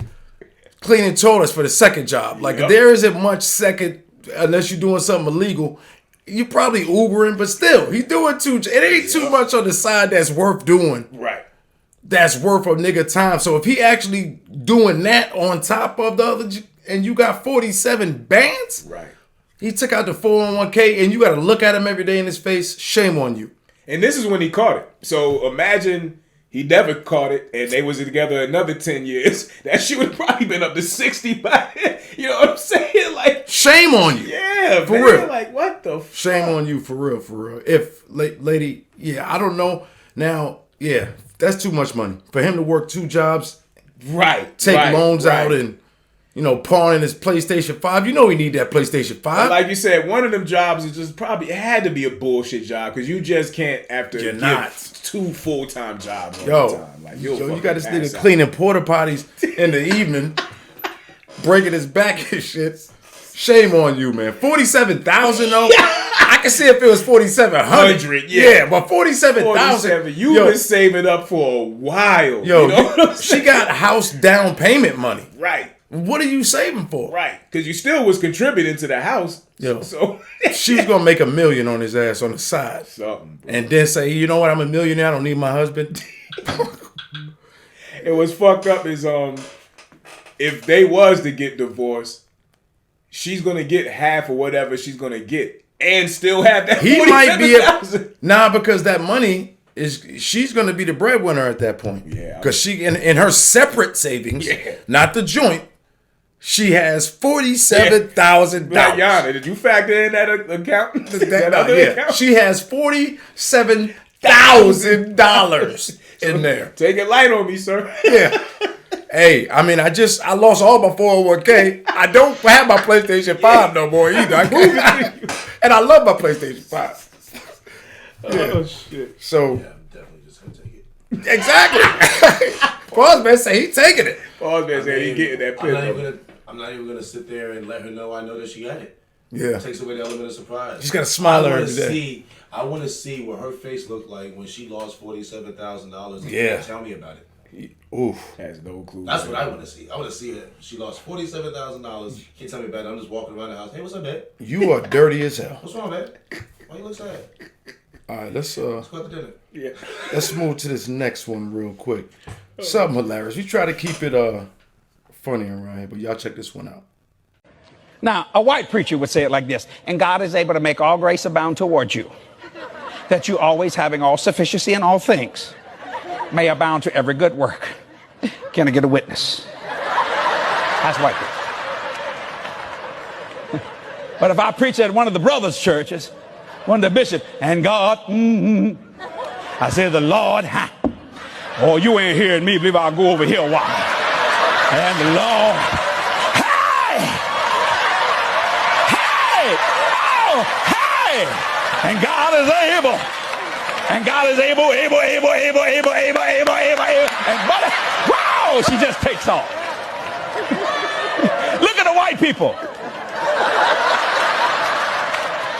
cleaning toilets for the second job. Like, there isn't much second, unless you're doing something illegal. You probably Ubering, but still, he doing 2. It ain't too much on the side that's worth doing. Right. That's worth a nigga time. So if he actually doing that on top of the other, and you got 47 bands, right? He took out the 401k, and you got to look at him every day in his face. Shame on you. And this is when he caught it. So imagine he never caught it, and they was together another 10 years. That shit would have probably been up to 60 by then. You know what I'm saying? Like, shame on you. Yeah, for man. real. Like, what the fuck? Shame on you, for real, for real. If, lady, I don't know. Now, that's too much money. For him to work 2 jobs, take loans out and, pawning his PlayStation 5. You know he need that PlayStation 5. And like you said, one of them jobs is just it had to be a bullshit job because you just can't You're not. 2 full-time jobs all the time. Like, you got this nigga cleaning porta potties in the evening, breaking his back and shit. Shame on you, man. 47,000 though. I can see if it was 4,700. Yeah, but 47,000. You've been saving up for a while. Yo, you know what I'm she got house down payment money. Right. What are you saving for? Right. Because you still was contributing to the house. Yo, so she was gonna make $1 million on his ass on the side. Something, bro. And then say, you know what? I'm a millionaire. I don't need my husband. And what's fucked up is if they was to get divorced, she's gonna get half of whatever she's gonna get, and still have that. He might be because that money she's gonna be the breadwinner at that point. Yeah, because she in her separate savings, not the joint. She has $47,000. Like, Yana, did you factor in that account? that other account? She has $47,000 in there. Take it light on me, sir. Yeah. Hey, I mean, I lost all my 401k. I don't have my PlayStation 5 no more either. And I love my PlayStation 5. Oh shit. So I'm definitely just gonna take it. Exactly. Pawsman say he taking it. Pawsman say he getting that pin. I'm not even gonna sit there and let her know I know that she got it. Yeah. It takes away the element of surprise. She's got to smile at her every day. I want to see what her face looked like when she lost $47,000. Yeah. Tell me about it. Oof. Has no clue. That's what I want to see. I want to see her. She lost $47,000. Can't tell me about it. I'm just walking around the house. Hey, what's up, man? You are dirty as hell. What's wrong, man? Why you look sad? All right, let's go out to dinner. Yeah. Let's move to this next one real quick. Something hilarious. We try to keep it funny around here, but y'all check this one out. Now, a white preacher would say it like this: and God is able to make all grace abound towards you, that you always having all sufficiency in all things may abound to every good work. Can I get a witness? That's white preacher. But if I preach at one of the brothers' churches, one of the bishops, and God, I say the Lord, oh, you ain't hearing me, believe I'll go over here a while. And the Lord, and God is able. And God is able. And buddy, wow, she just takes off. Look at the white people.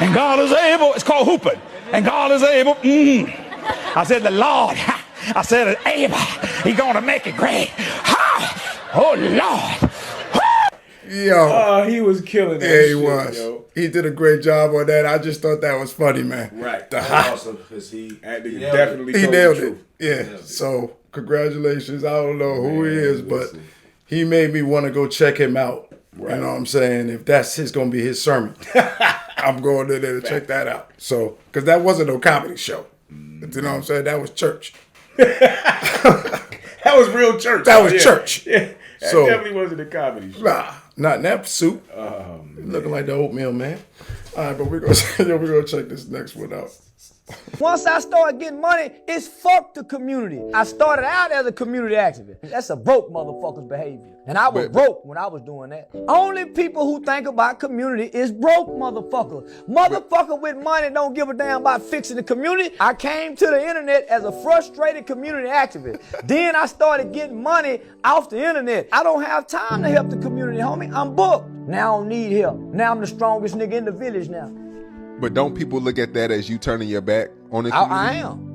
And God is able. It's called hooping. And God is able. I said, the Lord, I said, is able. He's going to make it great. Oh, Lord. Yo. He was killing that Yeah, he shit, was. yo. He did a great job on that. I just thought that was funny, man. Right. The Awesome, because he definitely he told nailed the it. truth. Yeah. So congratulations. I don't know who he is, but he made me want to go check him out. Right. You know what I'm saying? If that's going to be his sermon, I'm going in there to check that out. So, because that wasn't no comedy show. You know what I'm saying? That was church. That was real church. That was church. Yeah. That So- definitely wasn't a comedy show. Nah, not in that suit. Looking like the oatmeal man. All right, but we're gonna check this next one out. Once I started getting money, it's fuck the community. I started out as a community activist. That's a broke motherfucker's behavior. And I was broke when I was doing that. Only people who think about community is broke motherfuckers. Motherfucker with money don't give a damn about fixing the community. I came to the internet as a frustrated community activist. Then I started getting money off the internet. I don't have time to help the community, homie. I'm booked. Now I don't need help. Now I'm the strongest nigga in the village now. But don't people look at that as you turning your back on the community? I am.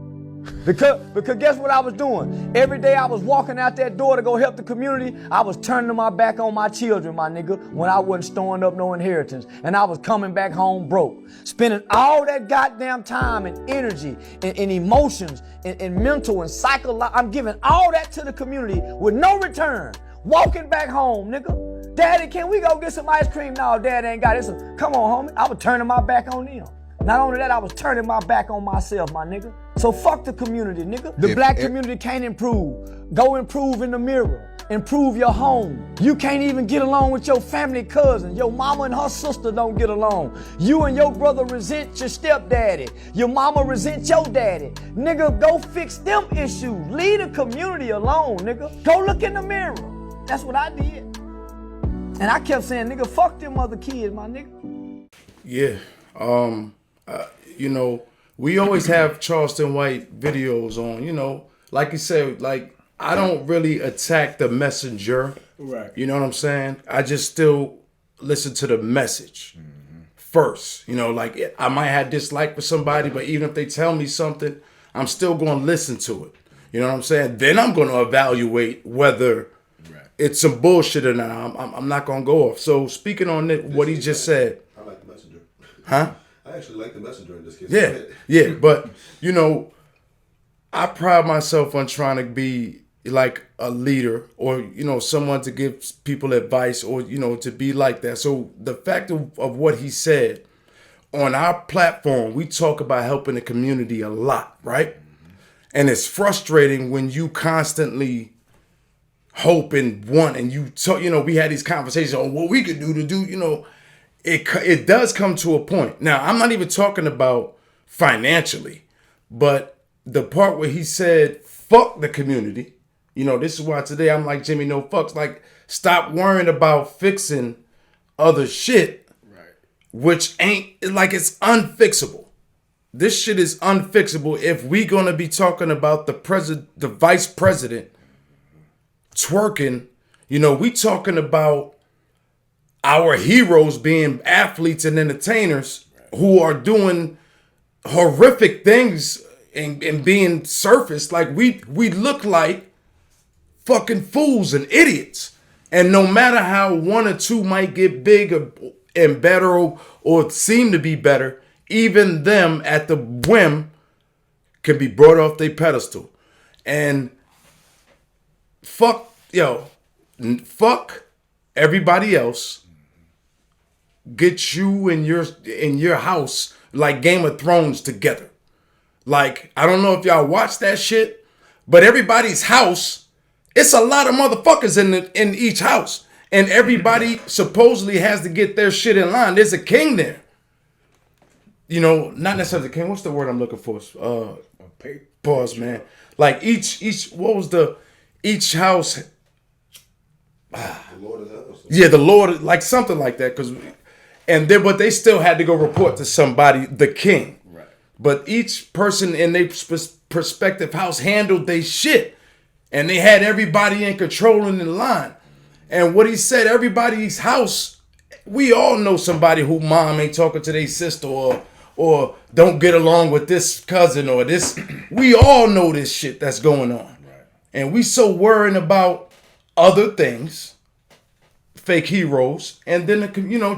Because guess what I was doing? Every day I was walking out that door to go help the community, I was turning my back on my children, my nigga, when I wasn't storing up no inheritance. And I was coming back home broke. Spending all that goddamn time and energy and emotions and mental and psychological. I'm giving all that to the community with no return. Walking back home, nigga. Daddy, can we go get some ice cream? No, Dad ain't got it. Come on, homie. I was turning my back on them. Not only that, I was turning my back on myself, my nigga. So fuck the community, nigga. The black community can't improve. Go improve in the mirror. Improve your home. You can't even get along with your family cousin. Your mama and her sister don't get along. You and your brother resent your stepdaddy. Your mama resent your daddy. Nigga, go fix them issues. Leave the community alone, nigga. Go look in the mirror. That's what I did. And I kept saying, nigga, fuck them other kids, my nigga. Yeah. You know, we always have Charleston White videos on, you know, like you said, like, I don't really attack the messenger. Right. You know what I'm saying? I just still listen to the message first. You know, like, I might have dislike for somebody, but even if they tell me something, I'm still going to listen to it. You know what I'm saying? Then I'm going to evaluate whether it's some bullshit or not. I'm not going to go off. So speaking on it, what he just said. I like the messenger. Huh? I actually like the messenger in this case. Yeah, but, you know, I pride myself on trying to be like a leader or, you know, someone to give people advice or, you know, to be like that. So the fact of what he said, on our platform, we talk about helping the community a lot, right? And it's frustrating when you constantly hope and want, and you talk, you know, we had these conversations on what we could do, you know, it does come to a point. Now, I'm not even talking about financially, but the part where he said, fuck the community, you know, this is why today I'm like, Jimmy, no fucks, like, stop worrying about fixing other shit, which ain't, like, it's unfixable. This shit is unfixable if we gonna be talking about the vice president twerking. You know, we talking about our heroes being athletes and entertainers who are doing horrific things and being surfaced. Like we look like fucking fools and idiots. And no matter how one or two might get big and better or seem to be better, even them at the whim can be brought off their pedestal. And fuck everybody else. Get you and your house like Game of Thrones together. Like, I don't know if y'all watch that shit, but everybody's house, it's a lot of motherfuckers in each house. And everybody supposedly has to get their shit in line. There's a king there. You know, not necessarily the king. What's the word I'm looking for? Pause, man. Like each house. The Lord of the house. Yeah, the Lord, like something like that. But they still had to go report to somebody, the king. Right. But each person in their prospective house handled their shit. And they had everybody in control and in line. And what he said, everybody's house, we all know somebody who mom ain't talking to their sister or don't get along with this cousin or this. We all know this shit that's going on. Right. And we so worrying about other things, fake heroes, and then,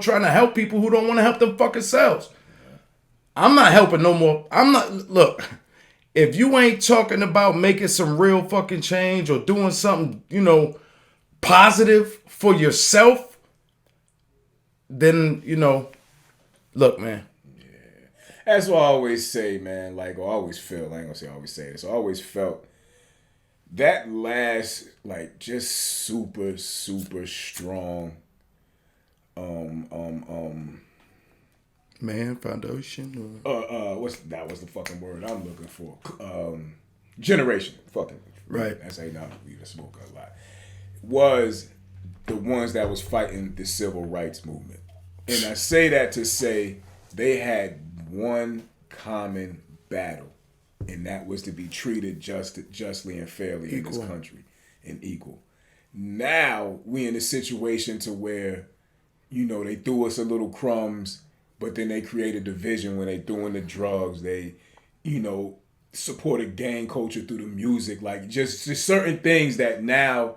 trying to help people who don't want to help them fucking selves. I'm not helping no more. Look, if you ain't talking about making some real fucking change or doing something, positive for yourself, then, look, man. That's what I always say, man. Like, I always feel, I ain't gonna say I always say this. I always felt that last, like, just super, super strong, Man foundation. What's the fucking word I'm looking for? Generation. Fucking. Right. That's how now we smoke a lot. Was the ones that was fighting the civil rights movement. And I say that to say they had one common battle, and that was to be treated justly and fairly in this country and equal. Now we in a situation to where, they threw us a little crumbs, but then they created division when they threw in the drugs. They, supported gang culture through the music, like just certain things that now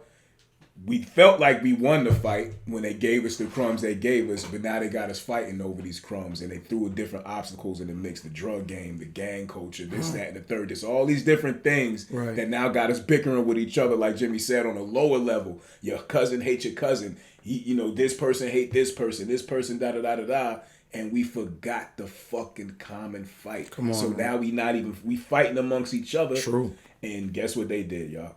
we felt like we won the fight when they gave us the crumbs they gave us, but now they got us fighting over these crumbs, and they threw different obstacles in the mix, the drug game, the gang culture, this, that, and the third. It's all these different things that now got us bickering with each other, like Jimmy said, on a lower level. Your cousin hates your cousin. He, this person hate this person, da-da-da-da-da. And we forgot the fucking common fight. Come on, so man. now we fighting amongst each other. True. And guess what they did, y'all?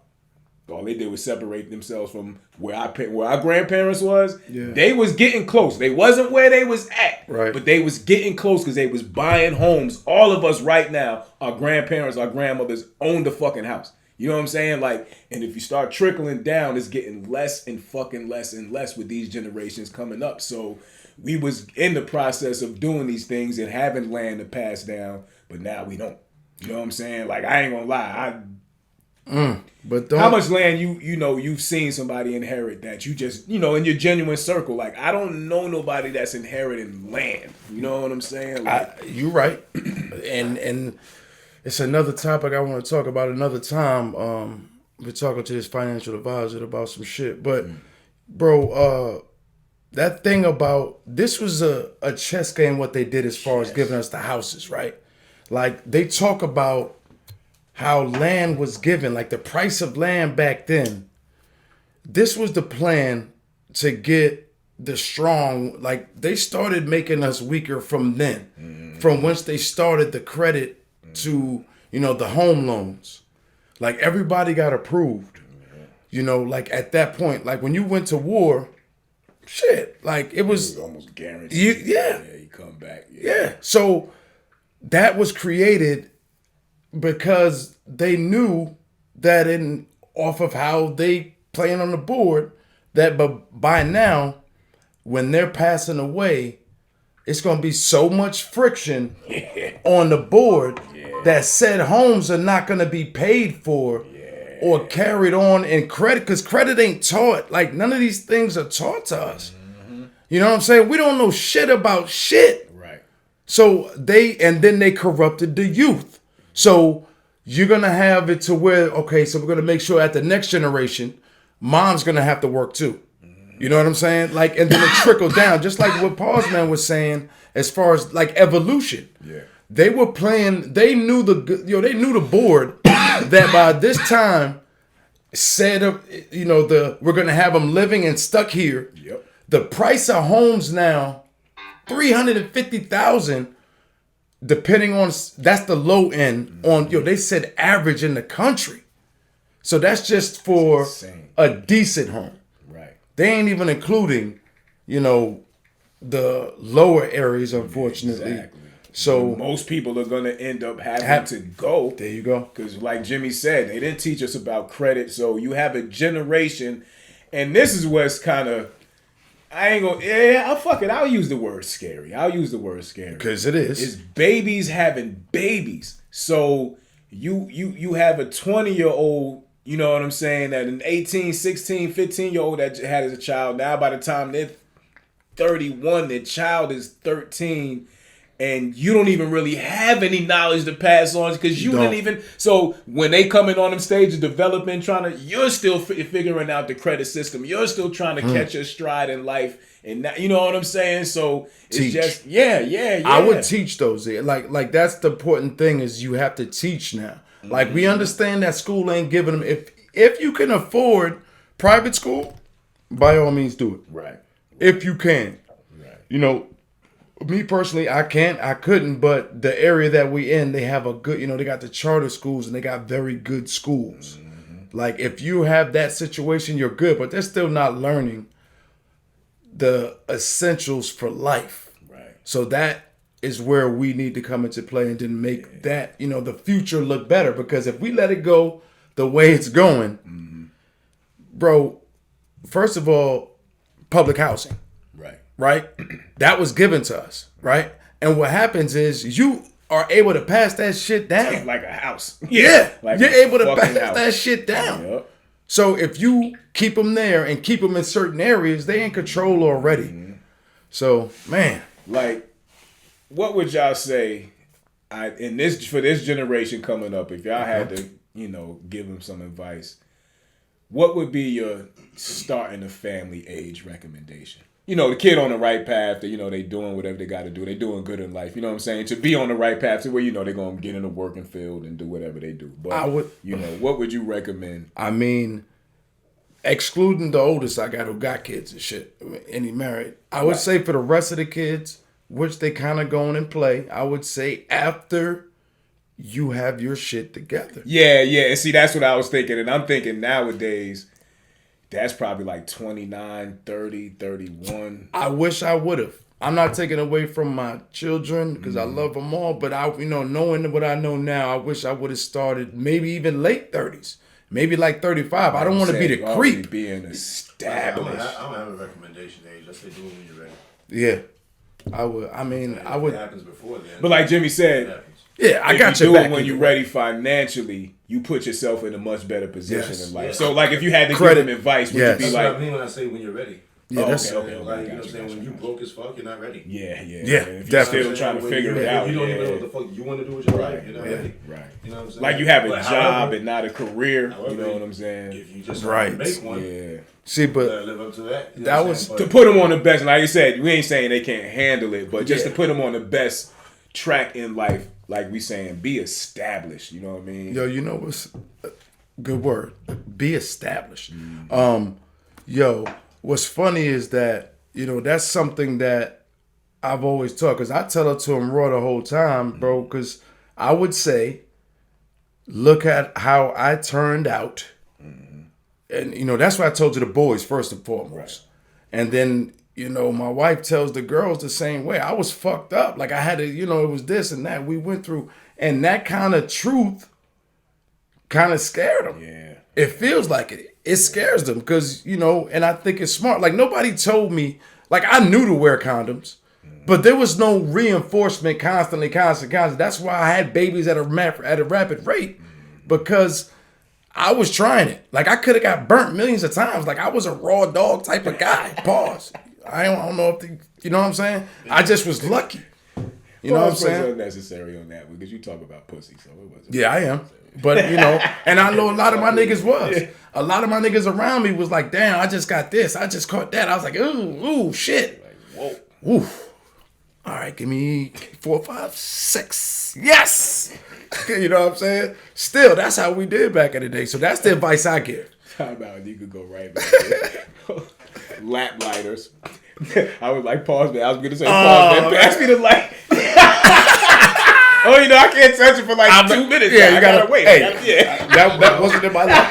All they did was separate themselves from where our grandparents was. Yeah. They was getting close. They wasn't where they was at. Right. But they was getting close because they was buying homes. All of us right now, our grandparents, our grandmothers own the fucking house. You know what I'm saying? Like, and if you start trickling down, it's getting less and fucking less and less with these generations coming up. So we was in the process of doing these things and having land to pass down, but now we don't. You know what I'm saying? Like, I ain't gonna lie. But how much land you've seen somebody inherit that you just, in your genuine circle? Like, I don't know nobody that's inheriting land. You know what I'm saying? Like, you're right. and it's another topic I want to talk about another time. We're talking to this financial advisor about some shit. But, bro, that thing about, this was a chess game, what they did as far as giving us the houses, right? Like, they talk about how land was given, like the price of land back then. This was the plan to get the strong, like they started making us weaker from then, from once they started the credit to, the home loans. Like everybody got approved, like at that point, like when you went to war, shit, like it was almost guaranteed. You come back. Yeah. So that was created because they knew that off of how they playing on the board, that by now, when they're passing away, it's going to be so much friction on the board that said homes are not going to be paid for or carried on in credit, because credit ain't taught. Like, none of these things are taught to us. You know what I'm saying? We don't know shit about shit. Right. So then they corrupted the youth. So you're gonna have it to where, okay, so we're gonna make sure at the next generation, mom's gonna have to work too. You know what I'm saying? Like, and then it trickle down, just like what Pause Man was saying, as far as like evolution. Yeah. They were playing. They knew they knew the board that by this time said, we're gonna have them living and stuck here. Yep. The price of homes now, $350,000, depending on, that's the low end on. They said average in the country, so that's just for a decent home. Right. They ain't even including, the lower areas, unfortunately. Exactly. So most people are gonna end up having to go. There you go. Because like Jimmy said, they didn't teach us about credit. So you have a generation, and this is what's kind of, fuck it. I'll use the word scary. Because it is. It's babies having babies. So you have a 20-year-old, you know what I'm saying, that an 18, 16, 15-year-old that had as a child. Now by the time they're 31, their child is 13. And you don't even really have any knowledge to pass on because you didn't even. So when they coming on them stages, developing, you're still figuring out the credit system. You're still trying to catch your stride in life, and now, you know what I'm saying. So it's teach. just yeah. I would teach those. Like that's the important thing is you have to teach now. Like we understand that school ain't giving them. If you can afford private school, by all means do it. Right. If you can. Right. Me personally, I couldn't, but the area that we in, they have a good, they got the charter schools and they got very good schools. Mm-hmm. Like if you have that situation, you're good, but they're still not learning the essentials for life. Right. So that is where we need to come into play and then make that, the future look better. Because if we let it go the way it's going, bro, first of all, public housing. Right? That was given to us, right? And what happens is you are able to pass that shit down. Like a house. Yeah. Like you're able to pass house. that shit down. Yep. So if you keep them there and keep them in certain areas, they in control already. So, man. Like, what would y'all say for this generation coming up, if y'all had to, give them some advice, what would be your starting a family age recommendation? The kid on the right path, that, they doing whatever they got to do. They doing good in life. You know what I'm saying? To be on the right path to where, they're going to get in the working field and do whatever they do. But, what would you recommend? I mean, excluding the oldest I got who got kids and shit, and he married. I would say for the rest of the kids, which they kind of going and play, I would say after you have your shit together. Yeah. And see, that's what I was thinking. And I'm thinking nowadays, that's probably like 29, 30, 31. I wish I would have. I'm not taking away from my children because I love them all, but knowing what I know now, I wish I would have started maybe even late 30s, maybe like 35. I don't want to be the creep. Being established. I don't have a recommendation age. I say do it when you're ready. Yeah, I would. I mean, I would. It happens before then. But like Jimmy said, yeah, I got you your back. When you're ready financially, you put yourself in a much better position in life. Yes. So, like, if you had to give them advice, would you be That's like, what I mean when I say when you're ready. Yeah, that's okay. Like, you know what I'm saying? When you broke as fuck, you're not ready. Yeah. If you're still trying to figure it out. You don't even know what the fuck you want to do with your life. You're not ready. Right. You know what I'm saying? Like you have a But job however, and not a career. however, You know what I'm saying? If you just Right. make one, Yeah. See, you but gotta live up to that. You know that what I'm was saying? To But put them on the best, like you said, we ain't saying they can't handle it, but just Yeah. to put them on the best track in life, like we saying, be established. You know what I mean? yo, what's good word? Be established. What's funny is that that's something that I've always taught because I tell it to him raw the whole time, bro. Because I would say, look at how I turned out, and that's why I told you the boys first and foremost, and then my wife tells the girls the same way. I was fucked up, like I had to, it was this and that we went through, and that kind of truth kind of scared them. Yeah. It feels like it. It scares them because, and I think it's smart. Like nobody told me, like I knew to wear condoms, but there was no reinforcement constantly. That's why I had babies at a rapid rate because I was trying it. Like I could have got burnt millions of times. Like I was a raw dog type of guy. Pause. I don't know if you know what I'm saying? I just was lucky. You know what I'm saying? Unnecessary on that because you talk about pussy, so it wasn't. Yeah, I am. But, you know, and I know a lot of my niggas was. A lot of my niggas around me was like, damn, I just got this. I just caught that. I was like, ooh, shit. Whoa. Ooh. All right, give me 4, 5, 6. Yes. You know what I'm saying? Still, that's how we did back in the day. So that's the advice I give. How about you could go right back there. Lap lighters. I was like, pause, man. I was going to say, pause, man. Pass me the light. Oh, you know, I can't touch it for like 2 minutes. Yeah, you gotta wait. Hey, that wasn't in my lap.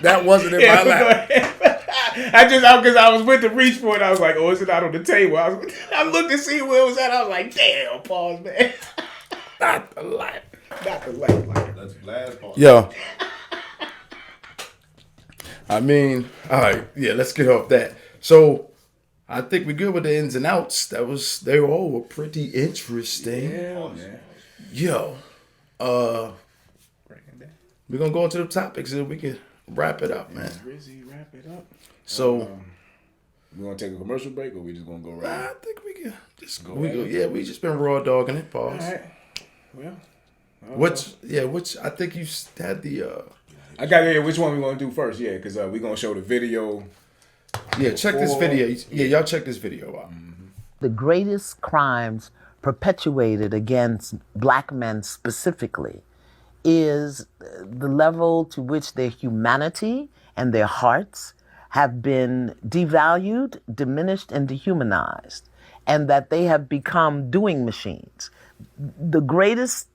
That wasn't in my lap. Because I was with the reach for it. I was like, oh, is it out on the table? I looked to see where it was at. I was like, damn, pause, man. Not the lap. Not the lap. That's last part. Yo. I mean, all right, yeah, let's get off that. So, I think we're good with the ins and outs. They all were pretty interesting. Yeah, man. Yo, we're gonna go into the topics and we can wrap it up, man. Rizzy, wrap it up. So, we gonna take a commercial break, or we just gonna go right? I think we can just go. Yeah, we just been raw dogging it. Pause. All right. Well, which I think you had the. I got here. Which one we gonna do first? Yeah, because we gonna show the video. Yeah, check this video. Yeah, y'all check this video out. The greatest crimes perpetuated against black men specifically is the level to which their humanity and their hearts have been devalued, diminished, and dehumanized, and that they have become doing machines. The greatest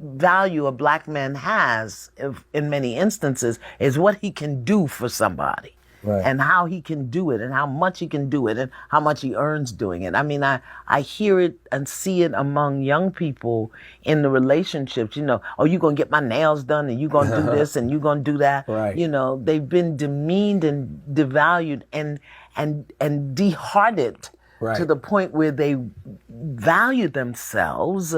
value a black man has, in many instances, is what he can do for somebody. Right. And how he can do it, and how much he can do it, and how much he earns doing it. I mean, I hear it and see it among young people in the relationships. You know, oh, you gonna get my nails done, and you gonna do this, and you gonna do that. Right. You know, they've been demeaned and devalued and dehearted to the point where they value themselves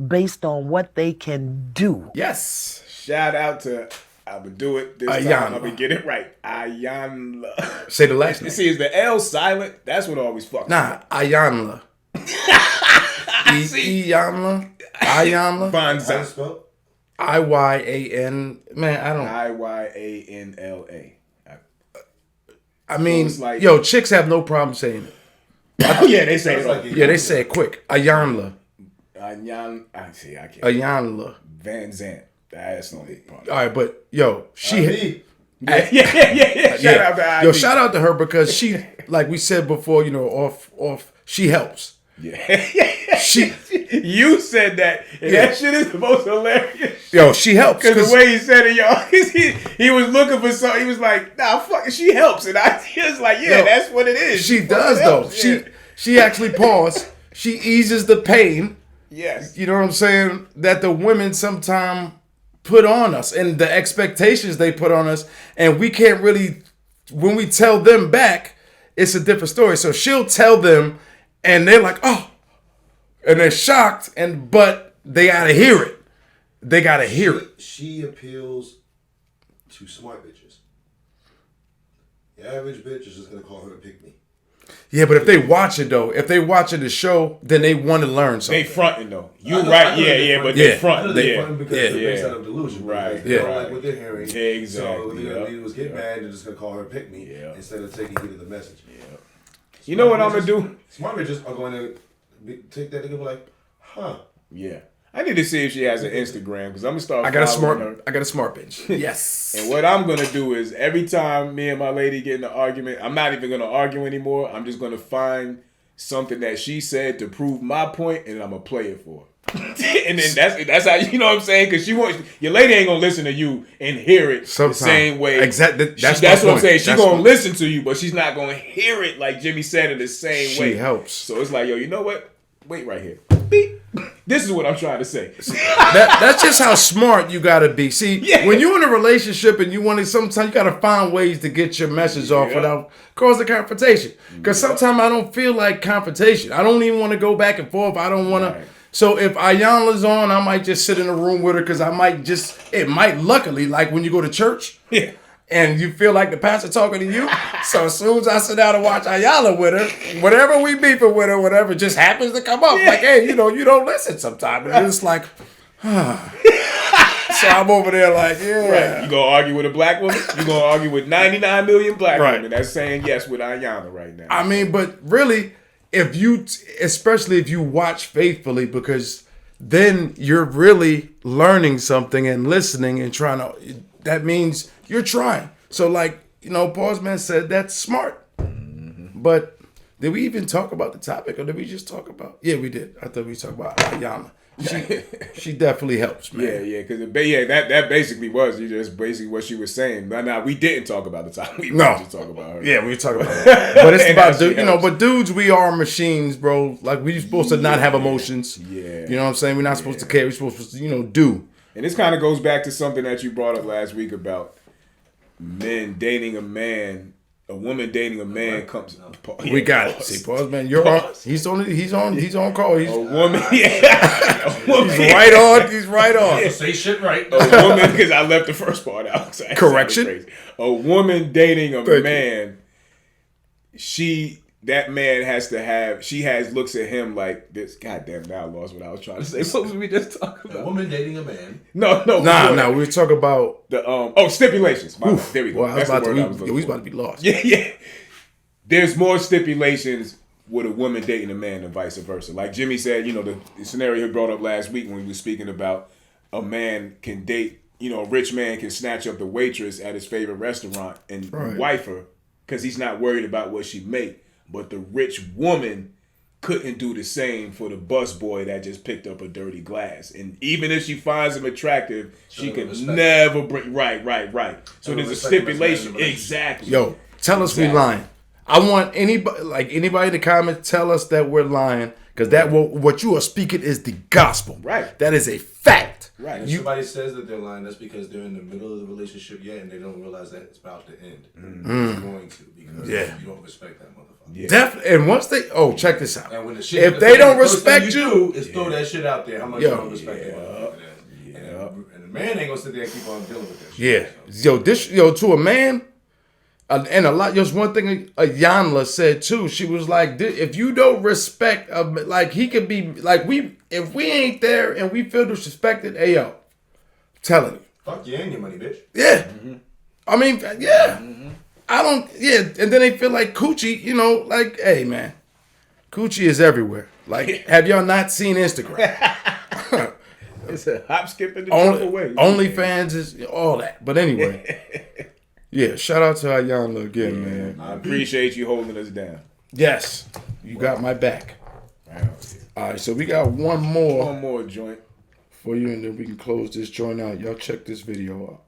based on what they can do. Yes. Shout out to. I'm going to do it this time. I'm going to get it right. Ayanla. Say the last name. See, is the L silent? That's what always fucks. Nah, Ayanla. Ayanla. Ayanla. Bonza. I-Y-A-N. Man, I don't. I-Y-A-N-L-A. I mean, so like, yo, chicks have no problem saying it. Oh, yeah, they say it. Like yeah, they say it quick. Ayanla. Ayanla. I can't. Ayanla. Van Zant. That's the only part. All right, but yo, she. Yeah. Shout out to yo, shout out to her because she, like we said before, you know, off, she helps. Yeah. You said that, and that shit is the most hilarious. Yo, she helps. Because the way he said it, y'all, he was looking for something. He was like, nah, fuck it, she helps. And I was like, yeah, that's what it is. She does, though. Yeah. She actually paused. She eases the pain. Yes. You know what I'm saying? That the women sometimes put on us and the expectations they put on us, and we can't really, when we tell them back, it's a different story. So she'll tell them and they're like, oh, and they're shocked, but they gotta hear it. They gotta hear it. She appeals to smart bitches. The average bitch is just gonna call her a pick me. Yeah, but if they watch it though, if they watching the show, then they want to learn something. They fronting though. You right? Yeah, but they fronting. They fronting because it's based out of delusion, right? They don't like what they're hearing. Exactly. So what they're gonna do is get mad and just gonna call her a pick me instead of taking heed of the message. Yeah. You know what I'm gonna do? Smart bitches are going to take that and be like, huh? Yeah. I need to see if she has an Instagram because I'm gonna start. I got a smart bitch. Yes. And what I'm gonna do is every time me and my lady get in an argument, I'm not even gonna argue anymore. I'm just gonna find something that she said to prove my point, and I'm gonna play it for her. And then that's how, you know what I'm saying? Because your lady ain't gonna listen to you and hear it the same way. Exactly. That's what I'm saying. She's gonna listen to you, but she's not gonna hear it like Jimmy said it the same way. She helps. So it's like, yo, you know what? Wait right here. Beep. This is what I'm trying to say. That's just how smart you gotta be. See, when you're in a relationship and you want to, sometimes you gotta find ways to get your message off without causing confrontation. Because sometimes I don't feel like confrontation. I don't even want to go back and forth. I don't want to. Right. So if Ayanla's on, I might just sit in a room with her because it might luckily, like when you go to church. Yeah. And you feel like the pastor talking to you. So as soon as I sit down and watch Ayanla with her, whatever we beefing with her, whatever just happens to come up. Like, hey, you know, you don't listen sometimes. And it's like, So I'm over there like, yeah. Right. You gonna argue with a black woman? You gonna argue with 99 million black Right. women that's saying yes with Ayanna right now? I mean, but really, if you, especially if you watch faithfully, because then you're really learning something and listening and trying to, that means you're trying. So like, you know, Pause Man said that's smart. But did we even talk about the topic, or did we just talk about? Yeah, we did. I thought we talked about Ayanna. She definitely helps, man. Yeah, because that basically was just basically what she was saying. But now we didn't talk about the topic. We No. just talk about her. Yeah, we talk about it. But it's And about, how she you know, helps. but dudes, we are machines, bro. Like, we supposed to not have emotions. Yeah. You know what I'm saying? We're not supposed to care. We're supposed to, you know, do. And this kind of goes back to something that you brought up last week about men dating a man. A woman dating a man comes. We got it. See, Pause Man, you're on. He's on call. He's a woman. Yeah. A woman. He's right on. He's right on. Yeah, say shit right. A woman, because I left the first part out. So Correction. crazy. A woman dating a Thank you. man. That man has to have. She looks at him like this. Goddamn, now I lost what I was trying to say. What was we just talking A about? woman dating a man. No. Nah. We were talking about the stipulations. There we go. Well, That's the word I was we looking was for. about to be lost. Yeah. There's more stipulations with a woman dating a man than vice versa. Like Jimmy said, you know, the scenario he brought up last week when we were speaking about a man can date, you know, a rich man can snatch up the waitress at his favorite restaurant and Right. wife her because he's not worried about what she make. But the rich woman couldn't do the same for the busboy that just picked up a dirty glass. And even if she finds him attractive, she can never bring. Right. So there's a stipulation. Exactly. Yo, tell us we lying. I want anybody in the comments, tell us that we're lying, because what you are speaking is the gospel. Right. That is a fact. Right. If somebody says that they're lying, that's because they're in the middle of the relationship yet, and they don't realize that it's about to end. It's going to, because you don't respect that motherfucker. Yeah. Definitely. And once they, check this out. And when the shit, If they don't respect you, is throw that shit out there. How much you don't respect that motherfucker? And the man ain't gonna sit there and keep on dealing with that shit. Yeah. To a man, and a lot. Just one thing Ayanna said too. She was like, if you don't respect, like he could be like if we ain't there and we feel disrespected, hey yo, I'm telling you. Fuck you and your money, bitch. Yeah. I mean, yeah. I don't, and then they feel like coochie, you know, like, hey, man, coochie is everywhere. Like, have y'all not seen Instagram? It's a hop, skip, and a jump away. OnlyFans is all that. But anyway, yeah, shout out to Ayanna again, man. I appreciate you holding us down. Yes, you got my back. All right, so we got one more joint for you, and then we can close this joint out. Y'all check this video out.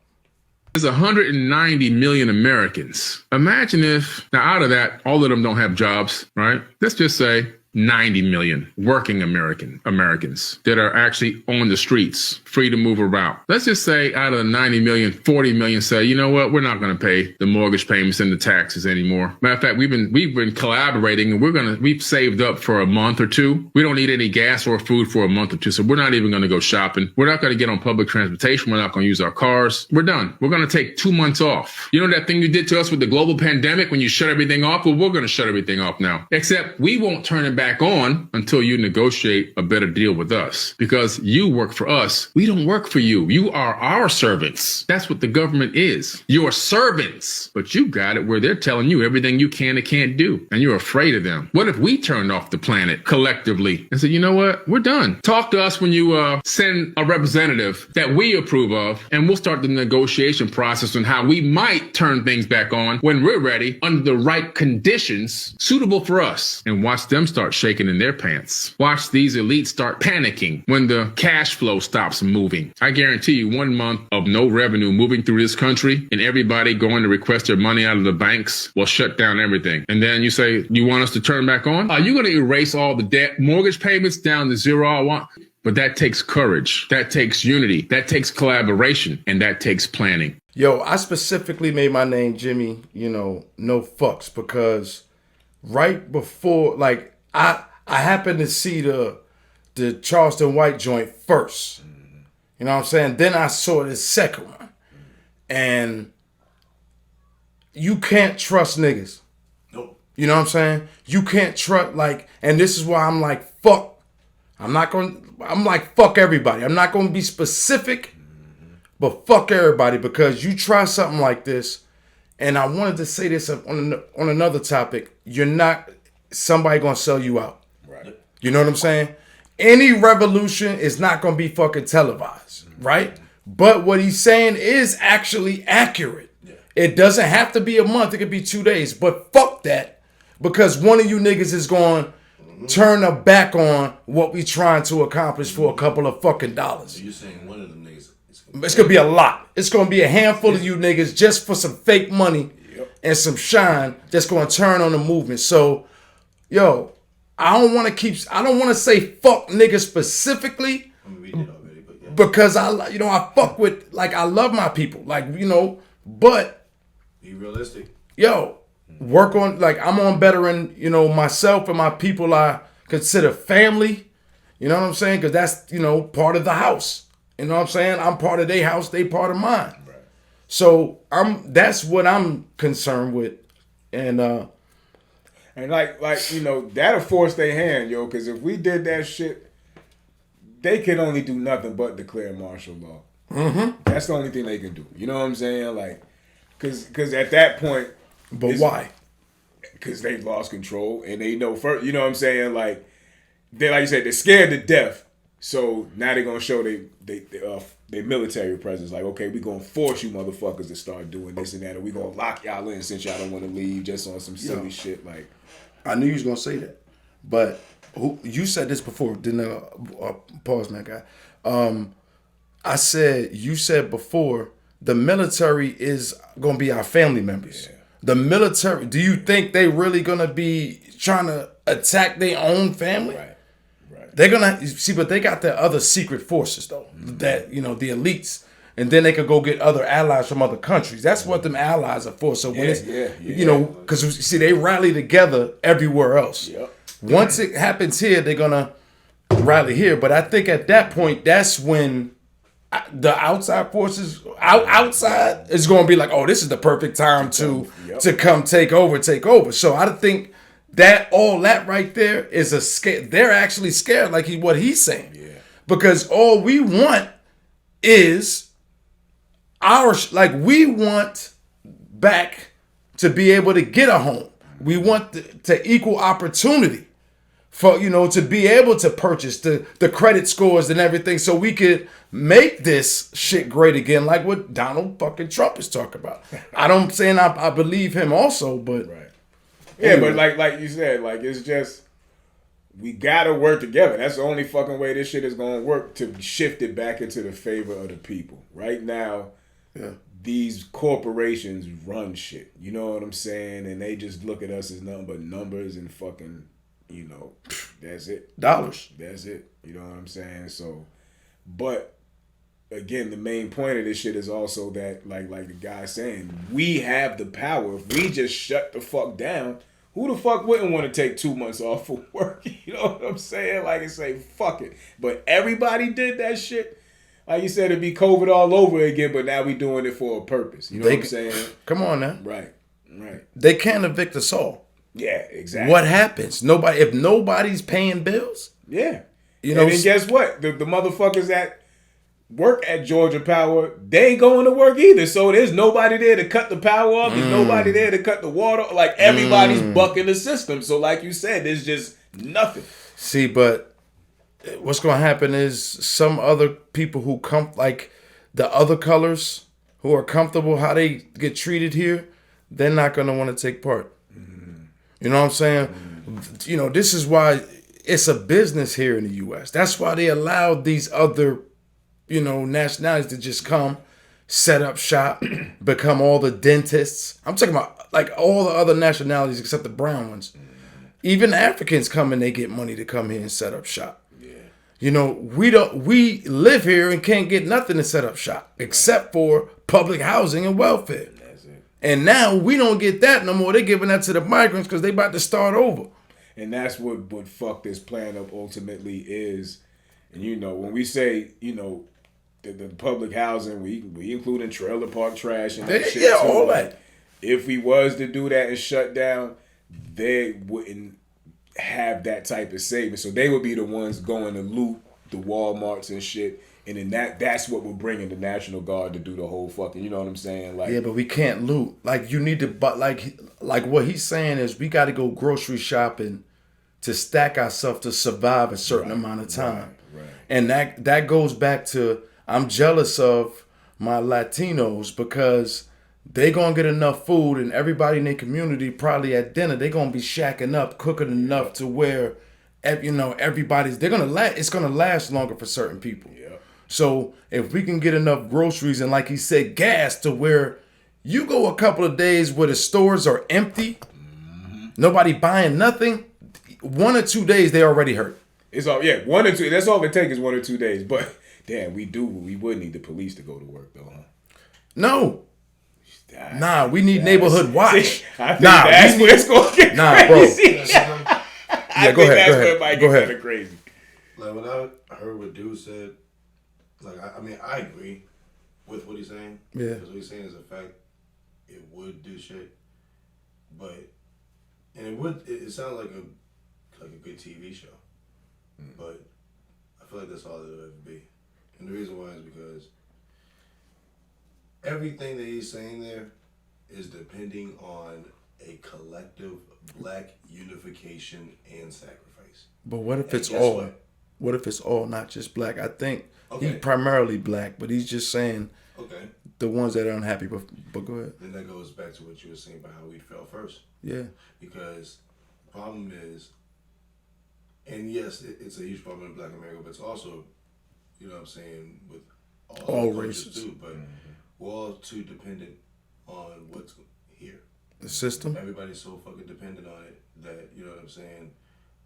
There's 190 million Americans. Imagine if, now out of that, all of them don't have jobs, right? Let's just say 90 million working Americans that are actually on the streets, free to move around. Let's just say out of the 90 million, 40 million say, you know what, we're not going to pay the mortgage payments and the taxes anymore. Matter of fact, we've been collaborating, and we've saved up for a month or two. We don't need any gas or food for a month or two, so we're not even going to go shopping. We're not going to get on public transportation. We're not going to use our cars. We're done. We're going to take 2 months off. You know that thing you did to us with the global pandemic when you shut everything off? Well, we're going to shut everything off now. Except we won't turn it back on until you negotiate a better deal with us, because you work for us. We don't work for you. You are our servants. That's what the government is. You're servants, but you got it where they're telling you everything you can and can't do, and you're afraid of them. What if we turned off the planet collectively and said, you know what, we're done. Talk to us when you send a representative that we approve of, and we'll start the negotiation process on how we might turn things back on when we're ready under the right conditions suitable for us. And watch them start shaking in their pants. Watch these elites start panicking when the cash flow stops moving. I guarantee you 1 month of no revenue moving through this country and everybody going to request their money out of the banks will shut down everything. And then you say, you want us to turn back on? Are you going to erase all the debt, mortgage payments down to zero? But that takes courage. That takes unity. That takes collaboration. And that takes planning. Yo, I specifically made my name Jimmy, no fucks, because right before, like, I happened to see the Charleston White joint first. You know what I'm saying? Then I saw the second one. And you can't trust niggas. Nope. You know what I'm saying? You can't trust, like, and this is why I'm like, fuck. I'm like, fuck everybody. I'm not going to be specific, But fuck everybody, because you try something like this, and I wanted to say this on another topic. You're not somebody gonna sell you out. Right. You know what I'm saying? Any revolution is not gonna be fucking televised, right? But what he's saying is actually accurate. It doesn't have to be a month, it could be 2 days. But fuck that. Because one of you niggas is going to turn a back on what we trying to accomplish for a couple of fucking dollars. So you're saying one of them niggas? It's going to be a lot. It's going to be a handful of you niggas just for some fake money and some shine that's going to turn on the movement. So, yo, I don't want to say fuck niggas specifically because I fuck with, like, I love my people. Like, but be realistic. Yo, work on, like, I'm on bettering, myself and my people I consider family. You know what I'm saying? Because that's, part of the house. You know what I'm saying? I'm part of their house, they part of mine. Right. So that's what I'm concerned with. And like that'll force their hand, yo, because if we did that shit, they could only do nothing but declare martial law. Mm-hmm. That's the only thing they can do. You know what I'm saying? Like, because at that point, but why? Because they've lost control and they know first. You know what I'm saying? Like you said, they're scared to death. So now they're gonna show their military presence. Like, okay, we gonna force you motherfuckers to start doing this and that, or we gonna lock y'all in since y'all don't want to leave just on some silly shit. Like, I knew you was gonna say that, but you said this before, didn't pause, man, guy. You said before, the military is going to be our family members. Yeah. The military, do you think they really going to be trying to attack their own family? Right. They're going to, see, but they got their other secret forces, though, that, the elites, and then they could go get other allies from other countries. That's what them allies are for. So when because, see, they rally together everywhere else. Yep. Once it happens here, they're going to rally here. But I think at that point, that's when the outside forces outside is going to be like, oh, this is the perfect time to come take over. So I think that all that right there is a scare. They're actually scared, like what he's saying, because all we want is we want back to be able to get a home. We want to equal opportunity for, to be able to purchase the credit scores and everything, so we could make this shit great again, like what Donald fucking Trump is talking about. I'm saying I believe him also, but but like you said, like, it's just, we gotta work together. That's the only fucking way this shit is gonna work, to shift it back into the favor of the people. Right now, these corporations run shit. You know what I'm saying? And they just look at us as nothing but numbers and fucking, that's it. Dollars. That's it. You know what I'm saying? So, but again, the main point of this shit is also that, like the guy's saying, we have the power. If we just shut the fuck down, who the fuck wouldn't want to take 2 months off for work? You know what I'm saying? Like, and say, fuck it. But everybody did that shit. Like you said, it'd be COVID all over again, but now we doing it for a purpose. You know what I'm saying? Come on now. Right. They can't evict us all. Yeah, exactly. What happens? If nobody's paying bills? Yeah. And then guess what? The motherfuckers that work at Georgia Power, they ain't going to work either. So there's nobody there to cut the power off. There's nobody there to cut the water. Like, everybody's bucking the system. So like you said, there's just nothing. See, but what's going to happen is some other people who come, like the other colors who are comfortable how they get treated here, they're not going to want to take part. You know what I'm saying? This is why it's a business here in the U.S. That's why they allowed these other, nationalities to just come, set up shop, become all the dentists. I'm talking about like all the other nationalities except the brown ones. Even Africans come and they get money to come here and set up shop. We live here and can't get nothing to set up shop except for public housing and welfare. And now we don't get that no more. They're giving that to the migrants because they about to start over. And that's what fuck this plan up ultimately is. And when we say, the public housing, we include in trailer park trash and that shit. Yeah, too. all that. If we was to do that and shut down, they wouldn't have that type of savings. So they would be the ones going to loot the Walmarts and shit And then that's what we're bringing the National Guard to do the whole fucking, you know what I'm saying? Like, yeah, but we can't loot. Like you need to, but like what he's saying is we got to go grocery shopping to stack ourselves to survive a certain amount of time. Right. And that goes back to I'm jealous of my Latinos because they gonna get enough food and everybody in their community probably at dinner they gonna be shacking up, cooking enough to where everybody's it's gonna last longer for certain people. Yeah. So if we can get enough groceries and like he said, gas to where you go a couple of days where the stores are empty, nobody buying nothing, 1 or 2 days they already hurt. It's all 1 or 2. That's all it takes is 1 or 2 days. But damn, we would need the police to go to work though, huh? No. Nah, we need neighborhood watch. I think that's where it's going to get crazy. Yeah, go ahead. Go ahead. Crazy. Like when I heard what dude said, like I mean I agree with what he's saying. Yeah. Because what he's saying is a fact. It would do shit, but it sounds like a good TV show, but I feel like that's all it'll ever be. And the reason why is because everything that he's saying there is depending on a collective black unification and sacrifice. But what if it's guess all? what? If it's all not just black? I think he's primarily black, but he's just saying the ones that are unhappy. But go ahead. Then that goes back to what you were saying about how we fell first. Yeah. Because the problem is, and yes, it's a huge problem in Black America, but it's also, you know what I'm saying, with all races too. But we're all too dependent on what's here. The system. Everybody's so fucking dependent on it that, you know what I'm saying,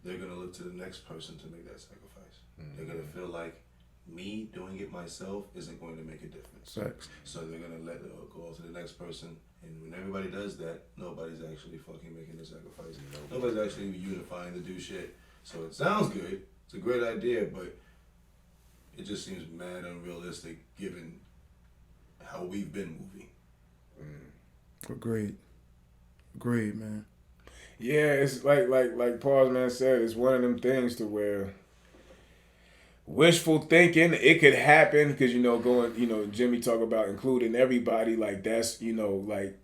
they're gonna look to the next person to make that sacrifice. They're gonna feel like me doing it myself isn't going to make a difference. Facts. So they're gonna let it go to the next person, and when everybody does that, nobody's actually fucking making the sacrifice. Nobody's actually unifying to do shit. So it sounds good. It's a great idea, but it just seems mad unrealistic given how we've been moving. Agreed, man. Yeah, it's like Paul's man said, it's one of them things to where wishful thinking, it could happen because, Jimmy talk about including everybody, like that's, like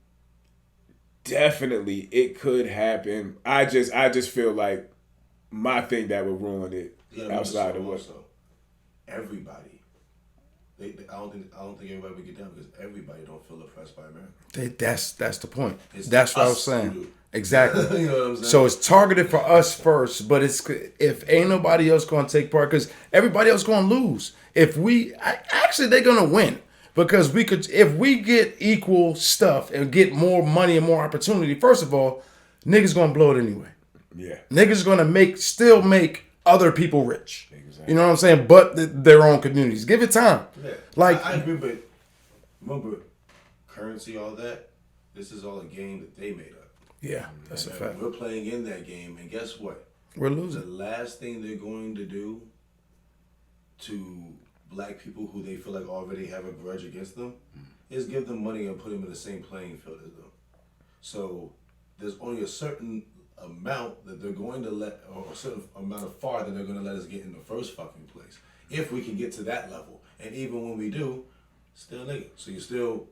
definitely it could happen. I just feel like my thing that would ruin it outside of what. Everybody. I don't think everybody would get down because everybody don't feel oppressed by America. That's the point. It's That's what I was us saying. who do. Exactly. You know what I'm saying? So it's targeted for us first, but it's if ain't nobody else going to take part because everybody else going to lose. If they're going to win because if we get equal stuff and get more money and more opportunity. First of all, niggas going to blow it anyway. Yeah. Niggas going to still make other people rich. Exactly. You know what I'm saying? But their own communities. Give it time. Yeah. Like I agree, but remember, currency, all that, this is all a game that they made up. Yeah, that's a fact. We're playing in that game, and guess what? We're losing. The last thing they're going to do to black people who they feel like already have a grudge against them is give them money and put them in the same playing field as them. So there's only a certain amount that they're going to let, or a certain amount of far that they're going to let us get in the first fucking place. If we can get to that level. And even when we do, still nigga. So you're still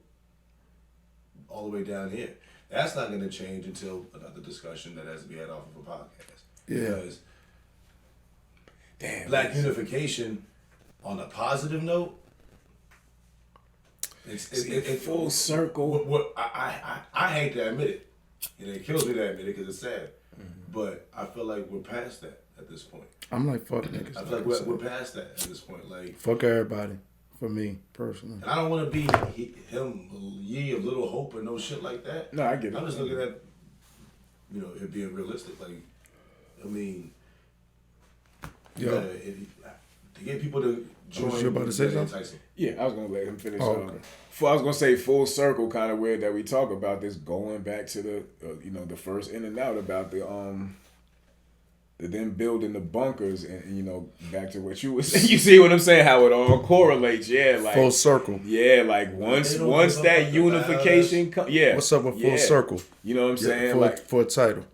all the way down here. That's not going to change until another discussion that has to be had off of a podcast. Yeah. Because black unification, on a positive note, it's full circle. What I hate to admit it. And it kills me to admit it because it's sad. But I feel like we're past that at this point. I'm like, fuck niggas. I feel like we're past that at this point. Like, fuck everybody. For me, personally. And I don't want to be him, ye of little hope or no shit like that. No, I get it. I'm just looking at, it being realistic. Like, I mean, to get people to join. Was you about to say something? Yeah, I was going to let him finish. Oh, okay. I was going to say full circle, kind of weird that we talk about this going back to the, the first in and out about them building the bunkers and back to what you were saying. You see what I'm saying? How it all correlates. Yeah, like full circle. Yeah, like once that unification comes. Yeah. What's up with full circle? You know what I'm saying? For a title.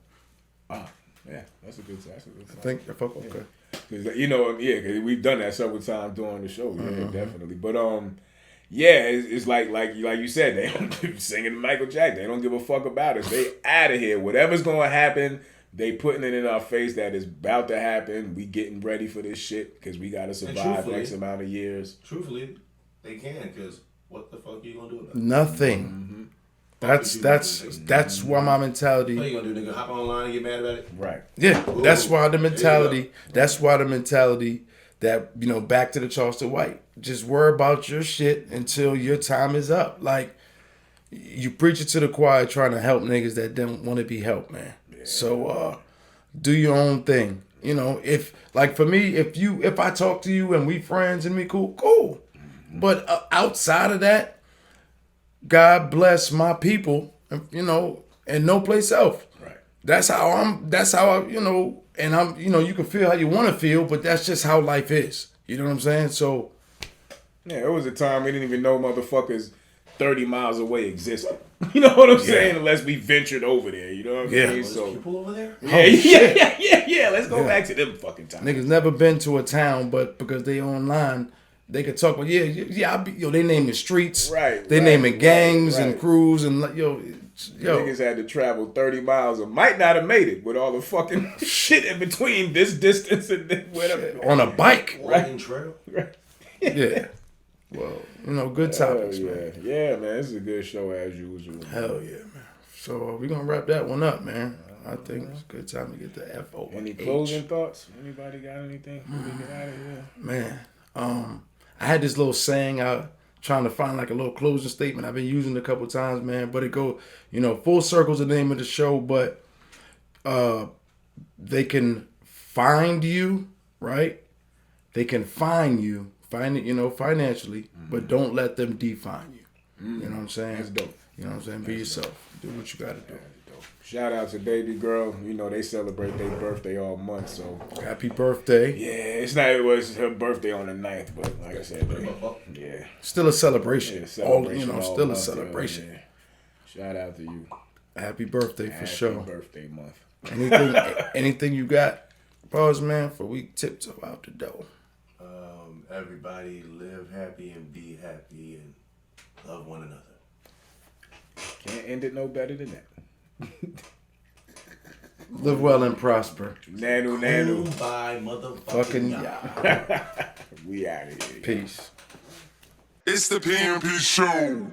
Oh, yeah, that's a good. I think. Okay. You know, yeah, because we've done that several times during the show. Yeah, definitely. But yeah, it's like you said, they don't singing Michael Jackson. They don't give a fuck about us. They out of here. Whatever's going to happen, they putting it in our face that is about to happen. We getting ready for this shit because we got to survive X amount of years. Truthfully, they can, because what the fuck are you going to do about it? Nothing. That's why my mentality. What are you going to do, nigga? Hop online and get mad about it? Right. Yeah, that's why the mentality. That's why the mentality that, you know, back to the Charleston White. Just worry about your shit until your time is up. Like, you preach it to the choir trying to help niggas that don't want to be helped, man. Yeah. So do your own thing. You know, if like for me, if I talk to you and we friends and we cool. But outside of that, God bless my people, you know, and no place else. Right. That's how I, you know, and I'm, you know, you can feel how you want to feel, but that's just how life is. You know what I'm saying? So, yeah, it was a time we didn't even know motherfuckers 30 miles away existed. You know what I'm saying? Unless we ventured over there. You know what I'm saying? So people over there? Yeah. Let's go back to them fucking times. Niggas never been to a town, but because they online, they could talk about they naming streets, right? They naming gangs and crews and niggas had to travel 30 miles and might not have made it with all the fucking shit in between this distance and then whatever. On a bike, walking trail, right? Yeah. Well, you know, good topics, man. Yeah, man, this is a good show as usual. Hell yeah, man. So we're gonna wrap that one up, man. I think it's a good time to get the FO. Any closing thoughts? Anybody got anything? Before we get out of here? Man, I had this little saying trying to find like a little closing statement. I've been using it a couple times, man. But it go, you know, full circle's the name of the show. But they can find you, right? They can find it, you know, financially, but don't let them define you. You know what I'm saying? That's dope. You know what I'm saying? Be yourself. Do what you got to do. Shout out to baby girl. You know, they celebrate their birthday all month, so happy birthday. Yeah, it was her birthday on the 9th, but like I said, yeah. Still a celebration. Yeah, celebration still a month, celebration. Yeah. Shout out to you. Happy birthday for sure. Happy birthday month. Anything you got, pause, man, for we tiptoe out the door. Everybody live happy and be happy and love one another. Can't end it no better than that. Live well and prosper. Nanu. Bye, motherfucking yeah. We out of here. Peace. It's the PMP Show.